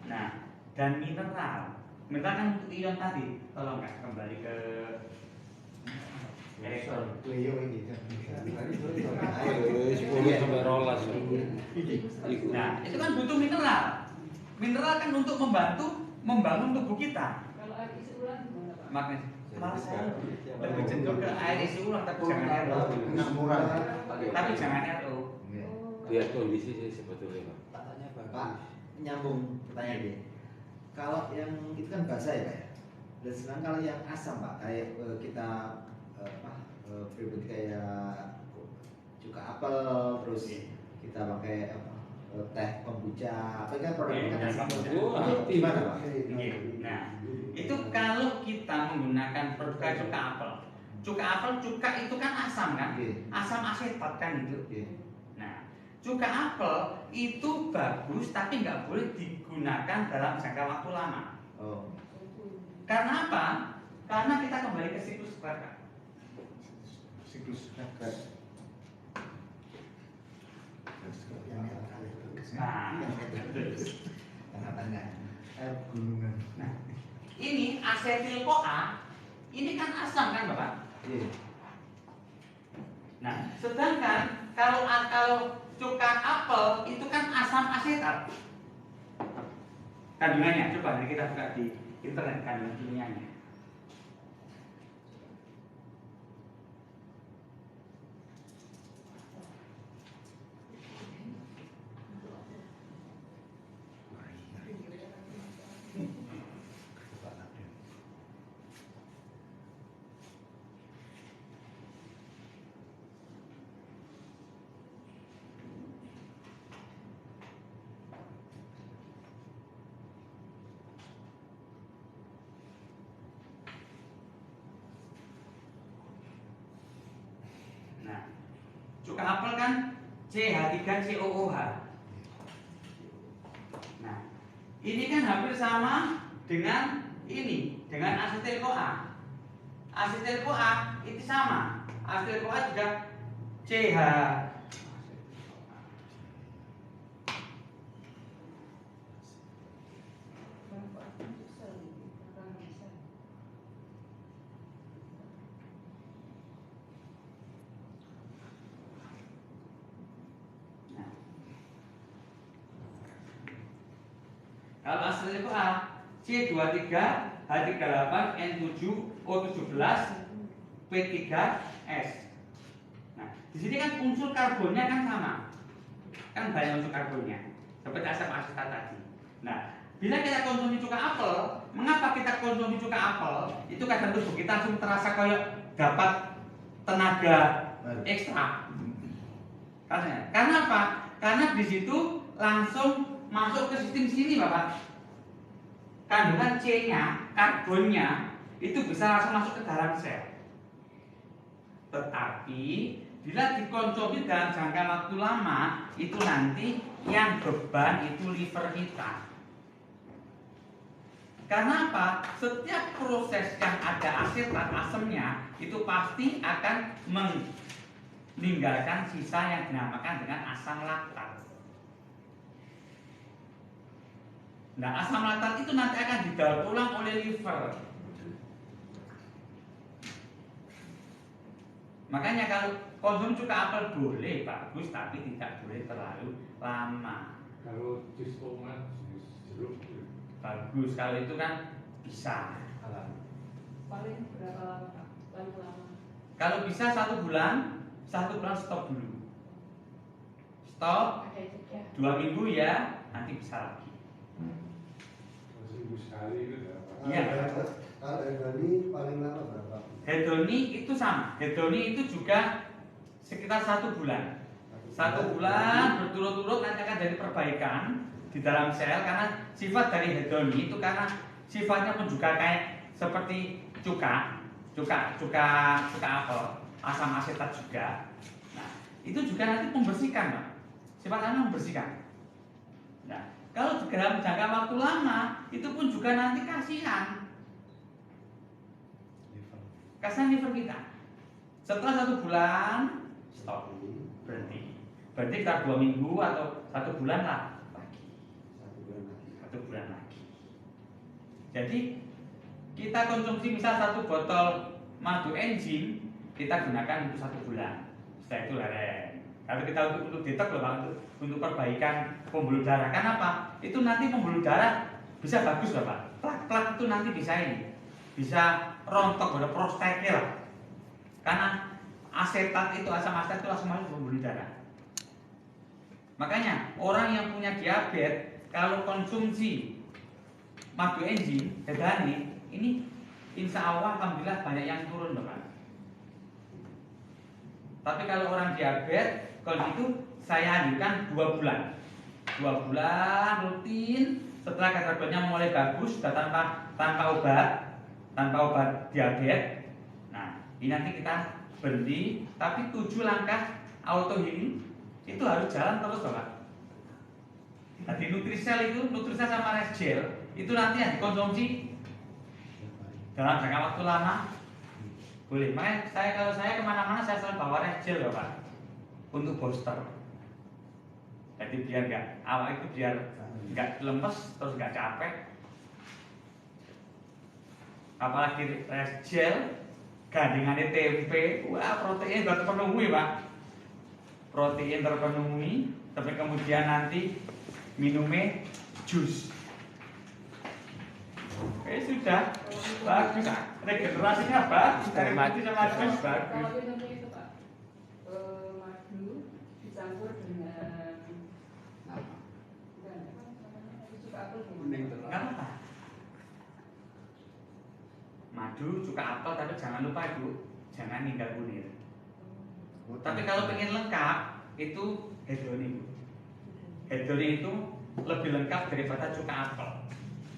Nah, dan mineral. Mineral kan untuk ion tadi. Tolong Kak kembali ke elektron. Cleo ini kan. 10 sampai 12. Nah, itu kan butuh mineral. Mineral kan untuk membangun tubuh kita. Kalau air isi ulang gimana Pak? Makanya malah saya lebih cenderung ke air isi ulang tapi jangan RO. Kena murah. Tapi jangan RO. Lihat kondisi sih sebetulnya Pak. Tak tanya Pak, nyambung pertanyaan dia. Kalau yang itu kan basah ya Pak ya. Dan sekarang kalau yang asam Pak, kayak kita pribadi kayak cuka apel, terus kita pakai teh kombucha, apa kan produknya kan asam. Wah, Itu gimana Pak? Nah, itu kalau kita menggunakan produk cuka apel. Cuka itu kan asam kan? Asam asetat kan itu. Nah, cuka apel itu bagus tapi nggak boleh digunakan dalam jangka waktu lama. Oh. Karena apa? Karena kita kembali ke siklus bakar. Siklus gas. Nah, Tengah-tengah. Air gunungan. nah, ini asetil CoA, ini kan asam kan Bapak? Iya. Nah, sedangkan kalau cuka apel itu kan asam asetat. Kandungannya coba nanti kita buka di internet kandungan kimianya. Nah, cuka apel kan CH3COOH. Nah, ini kan hampir sama dengan ini, dengan asetil CoA. Asetil CoA itu sama. Asetil CoA juga CH. Kalau asetil CoA C23H38N7O17 P3S. Nah, di sini kan unsur karbonnya kan sama. Kan banyak unsur karbonnya. Seperti asam asetat tadi. Nah, bila kita konsumsi cuka apel, mengapa kita konsumsi cuka apel? Itu kadang tubuh kita langsung terasa kayak dapat tenaga ekstra. Karena apa? Karena di situ langsung masuk ke sistem sini Bapak. Kandungan C-nya, karbonnya itu bisa langsung masuk ke dalam sel. Tetapi bila dikonsumsi dalam jangka waktu lama, itu nanti yang beban itu liver kita. Karena apa? Setiap proses yang ada asetat asemnya itu pasti akan meninggalkan sisa yang dinamakan dengan asam laktat. Nah, asam laktat itu nanti akan didaur ulang oleh liver. Makanya kalau konsumsi cuka apel boleh bagus, tapi tidak boleh terlalu lama. Kalau jus tomat, jus jeruk Bagus kalau itu kan bisa. Paling berapa lama Pak? Paling lama. Kalau bisa 1 bulan stop dulu. Stop Ada jeda. 2 minggu ya, nanti bisa lagi. seminggu sekali itu berapa? Iya. Kalau hedoni paling lama berapa? Hedoni itu sama. Hedoni itu juga sekitar 1 bulan. 1 bulan berturut-turut nanti akan jadi perbaikan di dalam sel, karena sifat dari hedoni itu karena sifatnya pun juga kayak seperti cuka apel, asam asetat juga. Nah, itu juga nanti membersihkan, Pak. Sifatnya membersihkan. Nah, kalau dalam jangka waktu lama itu pun juga nanti kasihan liver kita. Setelah 1 bulan stop, berhenti. Berarti kita 2 minggu atau 1 bulan lah lagi. 1 bulan lagi. Jadi kita konsumsi misal 1 botol madu enzim, kita gunakan untuk 1 bulan. Setelah itu lereng. Kalau kita untuk detox loh Pak, untuk perbaikan pembuluh darah. Kenapa? Itu nanti pembuluh darah bisa bagus loh Pak. Plak-plak itu nanti bisa rontok, ada prosteknya lah. Karena asetat itu, asam asetat itu langsung masuk ke pembuluh darah. Makanya orang yang punya diabetes kalau konsumsi madu enzim, hedani, ini insya Allah alhamdulillah banyak yang turun loh Pak. Tapi kalau orang diabetes, kalau gitu saya anjurkan 2 bulan. 2 bulan rutin, setelah kadar gulanya mulai bagus, sudah tanpa obat diabetes. Nah, ini nanti kita berhenti, tapi 7 langkah auto healing itu harus jalan terus Pak. Jadi Nutrisel sama Resgel itu nanti yang dikonsumsi dalam jangka waktu lama boleh. Makanya kalau saya kemana-mana saya selalu bawa Resgel loh Pak, untuk booster. Jadi biar awal itu biar nggak lemes terus nggak capek. Apalagi Resgel gandingannya tempe, wah protein udah terpenuhi Pak. Protein terpenuhi, tapi kemudian nanti minumnya jus. Sudah bagus, regenerasinya bagus dari mati sama jus bagus. Kalau minumnya itu Pak, madu dicampur dengan cuka apel gimana? Nggak apa. Madu, cuka apel, tapi jangan lupa Ibu, jangan ninggal kunir. Tapi kalau pengen lengkap itu hedoni. Hedoni itu lebih lengkap daripada cuka apel.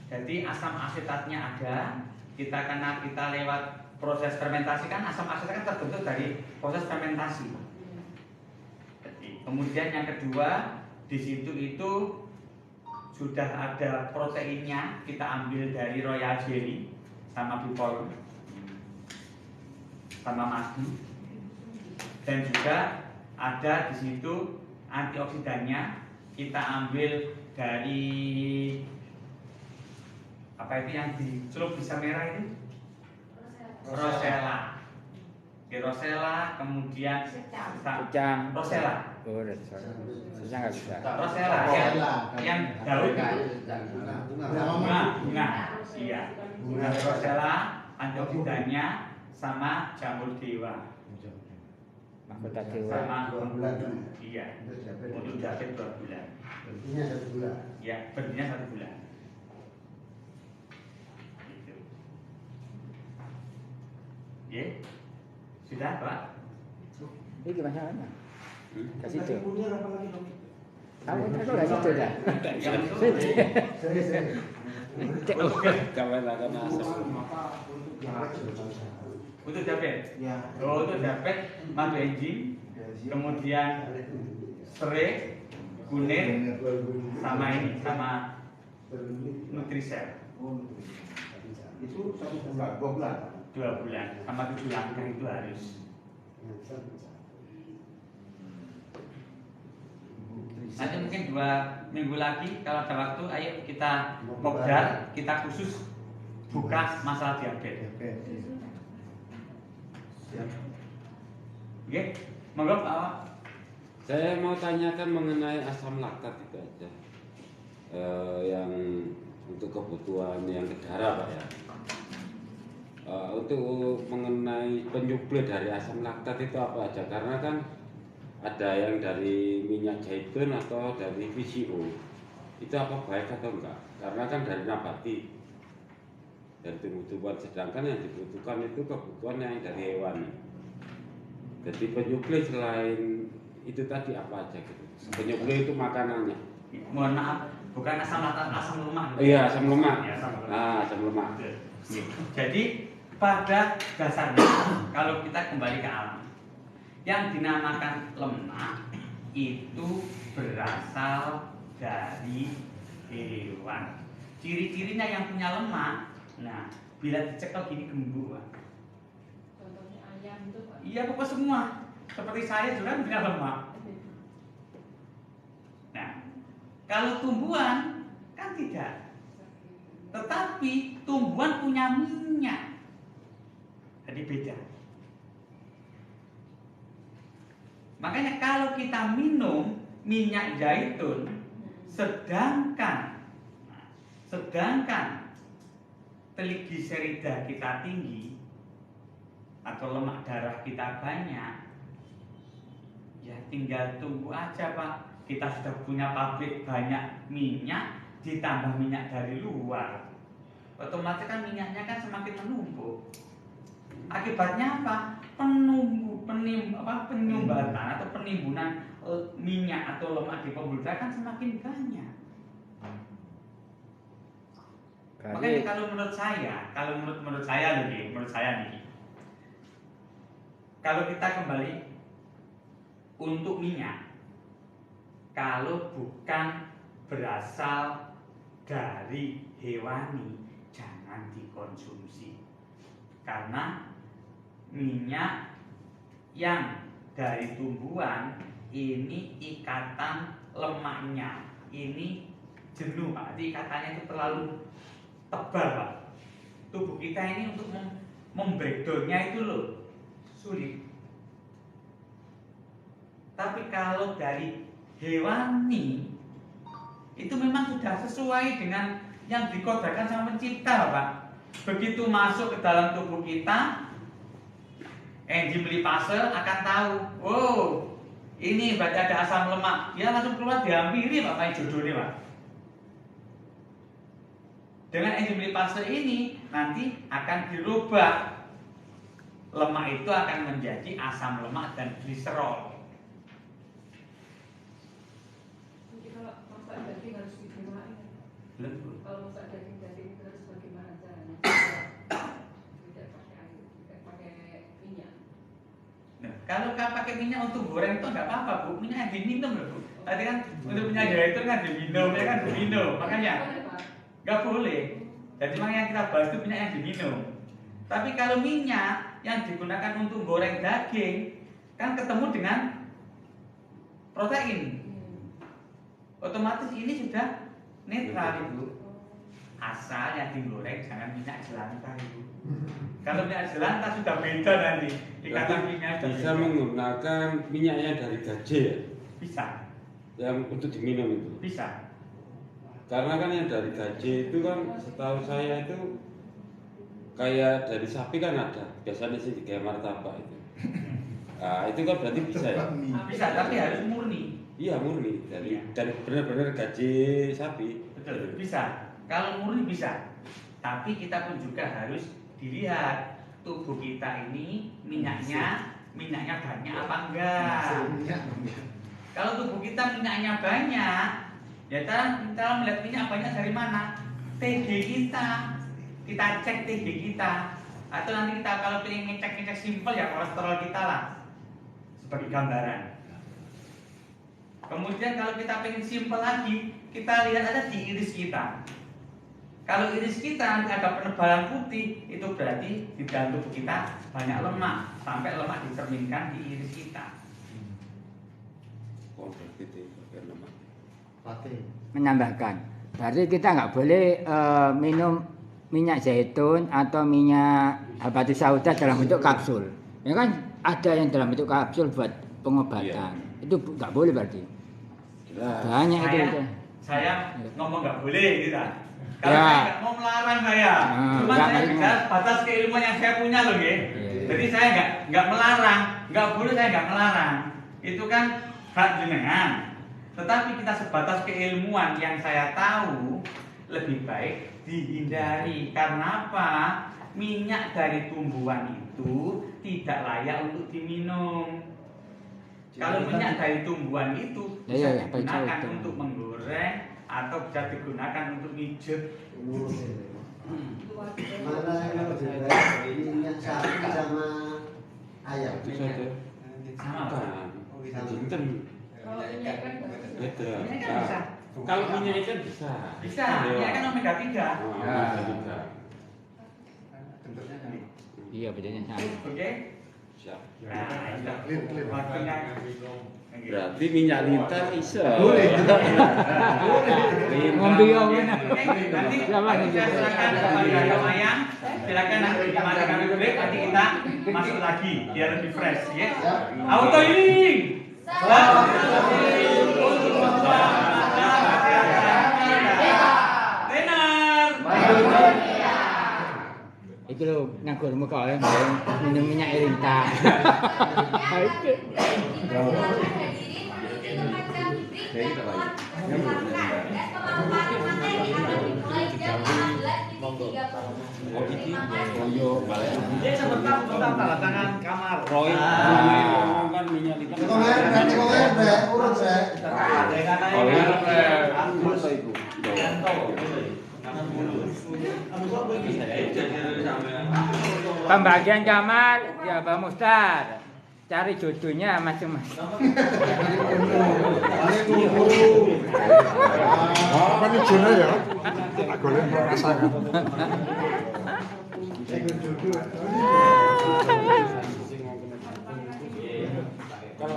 Jadi asam asetatnya ada. Karena kita lewat proses fermentasi, kan asam asetat kan terbentuk dari proses fermentasi. Jadi, kemudian yang kedua di situ itu sudah ada proteinnya, kita ambil dari royal jelly sama bipol sama madu. Dan juga ada di situ antioksidannya, kita ambil dari apa itu yang dicelup bisa merah ini? Rosella. Rosella, kemudian Secang. Rosella. Oh, Secang nggak bisa. Rosella yang daun bunga. Iya. Bunga Rosella, antioksidannya sama jamur dewa. Mahkota dewa. Sama 2 bulan. iya. Untuk diabetes 2 bulan. Berarti 1 bulan. Ya, berhentinya 1 bulan. Gitu. Ya, sudah Pak. Ini gimana caranya? Kasih Kasih itu. kunir apa lagi dong? Kamu kasih itu dah. Serius. Jangan akan asam. Untuk diabetes sudah bisa. Untuk diabetes. Ya. Untuk diabetes madu enzim, kemudian serai, kunir, sama ini, sama Nutrisel. Itu 1 bulan, 2 bulan. 2 bulan, sama 7 langkah itu harus. Nanti mungkin 2 minggu lagi kalau ada waktu, ayo kita ngobrol, kita khusus buka masalah diabetes. Oke, monggo Pak. Saya mau tanyakan mengenai asam laktat itu aja. Yang untuk kebutuhan yang ke darah Pak ya. Untuk mengenai penyuplai dari asam laktat itu apa aja? Karena kan ada yang dari minyak zaitun atau dari VCO. Itu apa baik atau enggak? Karena kan dari nabati, dari tumbuh-tumbuhan, sedangkan yang dibutuhkan itu kebutuhan yang dari hewan. Jadi penyuplai selain itu tadi apa aja gitu? Penyuplai itu makanannya. Mohon maaf, bukan asam laktat, asam lemak. Iya, asam lemak. Ya, asam lemak. Nah, asam lemak. Jadi pada dasarnya kalau kita kembali ke alam, yang dinamakan lemak itu berasal dari hewan. Ciri-cirinya yang punya lemak, nah bila dicekel gini gembur. Contohnya ayam itu Pak. Iya pokoknya semua. Seperti saya juga punya lemak. Nah, kalau tumbuhan kan tidak. Tetapi tumbuhan punya minyak. Jadi beda. Makanya kalau kita minum minyak zaitun, sedangkan trigliserida kita tinggi atau lemak darah kita banyak, ya tinggal tunggu aja Pak. Kita sudah punya pabrik banyak minyak, ditambah minyak dari luar, otomatis kan minyaknya kan semakin menumpuk. Akibatnya apa? Penyumbatan atau penimbunan minyak atau lemak di pembuluh darah kan semakin banyak. Makanya kalau menurut saya nih, kalau kita kembali untuk minyak, kalau bukan berasal dari hewani, jangan dikonsumsi. Karena minyak yang dari tumbuhan ini ikatan lemaknya ini jenuh Pak. Jadi ikatannya itu terlalu tebal Pak. Tubuh kita ini untuk membreakdownnya itu loh sulit. Tapi kalau dari hewani itu memang sudah sesuai dengan yang dikodrakan sama pencipta Pak. Begitu masuk ke dalam tubuh kita, enzim lipase akan tahu, oh ini berarti ada asam lemak, dia langsung keluar dihampiri Pak, kayak jodohnya Pak. Dengan enzim lipase ini nanti akan dirubah, lemak itu akan menjadi asam lemak dan gliserol. Jadi kalau masak daging harus digimana? Kalau masak daging terus bagaimana caranya? Tidak pakai air, tidak pakai minyak. Nah, kalau pakai minyak untuk goreng itu nggak apa-apa Bu, minyak yang diminum loh Bu. Tadi kan untuk minyak zaitun kan diminum, ya kan diminum, makanya nggak boleh. Jadi makanya kita bahas itu minyak yang diminum. Tapi kalau minyak yang digunakan untuk goreng daging kan ketemu dengan protein, otomatis ini sudah netral Ibu. Asal yang digoreng jangan minyak jelantah Ibu. Kalau minyak jelantah sudah beda nanti. Ikatan minyak bisa menggunakan minyaknya dari gaje ya? Bisa. Yang untuk diminum itu? Bisa. Karena kan yang dari gaje itu kan setahu saya itu kayak dari sapi kan ada. Biasanya sih kayak martabak itu. Nah, itu kan berarti bisa ya? Bisa, tapi harus murni. Iya murni dari benar-benar gaji sapi. Betul, bisa. Kalau murni bisa. Tapi kita pun juga harus dilihat tubuh kita ini minyaknya banyak apa enggak. Kalau tubuh kita minyaknya banyak, ya kita melihat minyak banyak dari mana? TG kita cek TG kita. Atau nanti kita kalau ingin ngecek simpel ya kolesterol kita lah sebagai gambaran. Kemudian kalau kita pengen simpel lagi, kita lihat ada di iris kita. Kalau iris kita nanti ada penebalan putih, itu berarti di dalam tubuh kita banyak lemak, sampai lemak dicerminkan di iris kita. Menambahkan, berarti kita nggak boleh minum minyak zaitun atau minyak habatus sauda dalam bentuk kapsul, ya kan? ada yang dalam bentuk kapsul buat pengobatan. Itu nggak boleh berarti. Banyak itu. Saya ngomong nggak boleh gitu. Kalau Ya. saya nggak mau melarang saya, cuma nggak saya mau. bisa batas keilmuan yang saya punya loh, ya. Jadi saya nggak melarang, nggak boleh saya nggak melarang. Itu kan hak jenengan. Tetapi kita sebatas keilmuan yang saya tahu lebih baik dihindari. Karena apa? Minyak dari tumbuhan itu tidak layak untuk diminum. Kalau minyak dari tumbuhan itu bisa digunakan untuk menggoreng atau bisa digunakan untuk mijet. Mana yang lebih baik minyak sapi sama ayam? Itu saja. Sama. Jinten. Kalau minyak kan Beda. Minyak kan bisa. Kalau minyak ikan bisa. Bisa, minyak kan omega 3. Omega 3. Iya, bedanya sama. Oke? Siap. Nah, itu waktunya. Berarti minyak lintah bisa. Boleh. Ngombe yo. Nanti saya silakan kepada Kang Ayang. Silakan nanti mari kami break, nanti kita masuk lagi biar lebih fresh ya. Auto healing. Selamat Tenar. Itu lho nganggur muka oleh minum minyak lintah. Dia sebentar tanda tangan kamar. Roy kan minyak lintah. Urut saya. Pembagian kamar ya Pak Mustar. Cari jodohnya masing-masing. Apa nih Juno ya? Tak golek rasakan. Kalau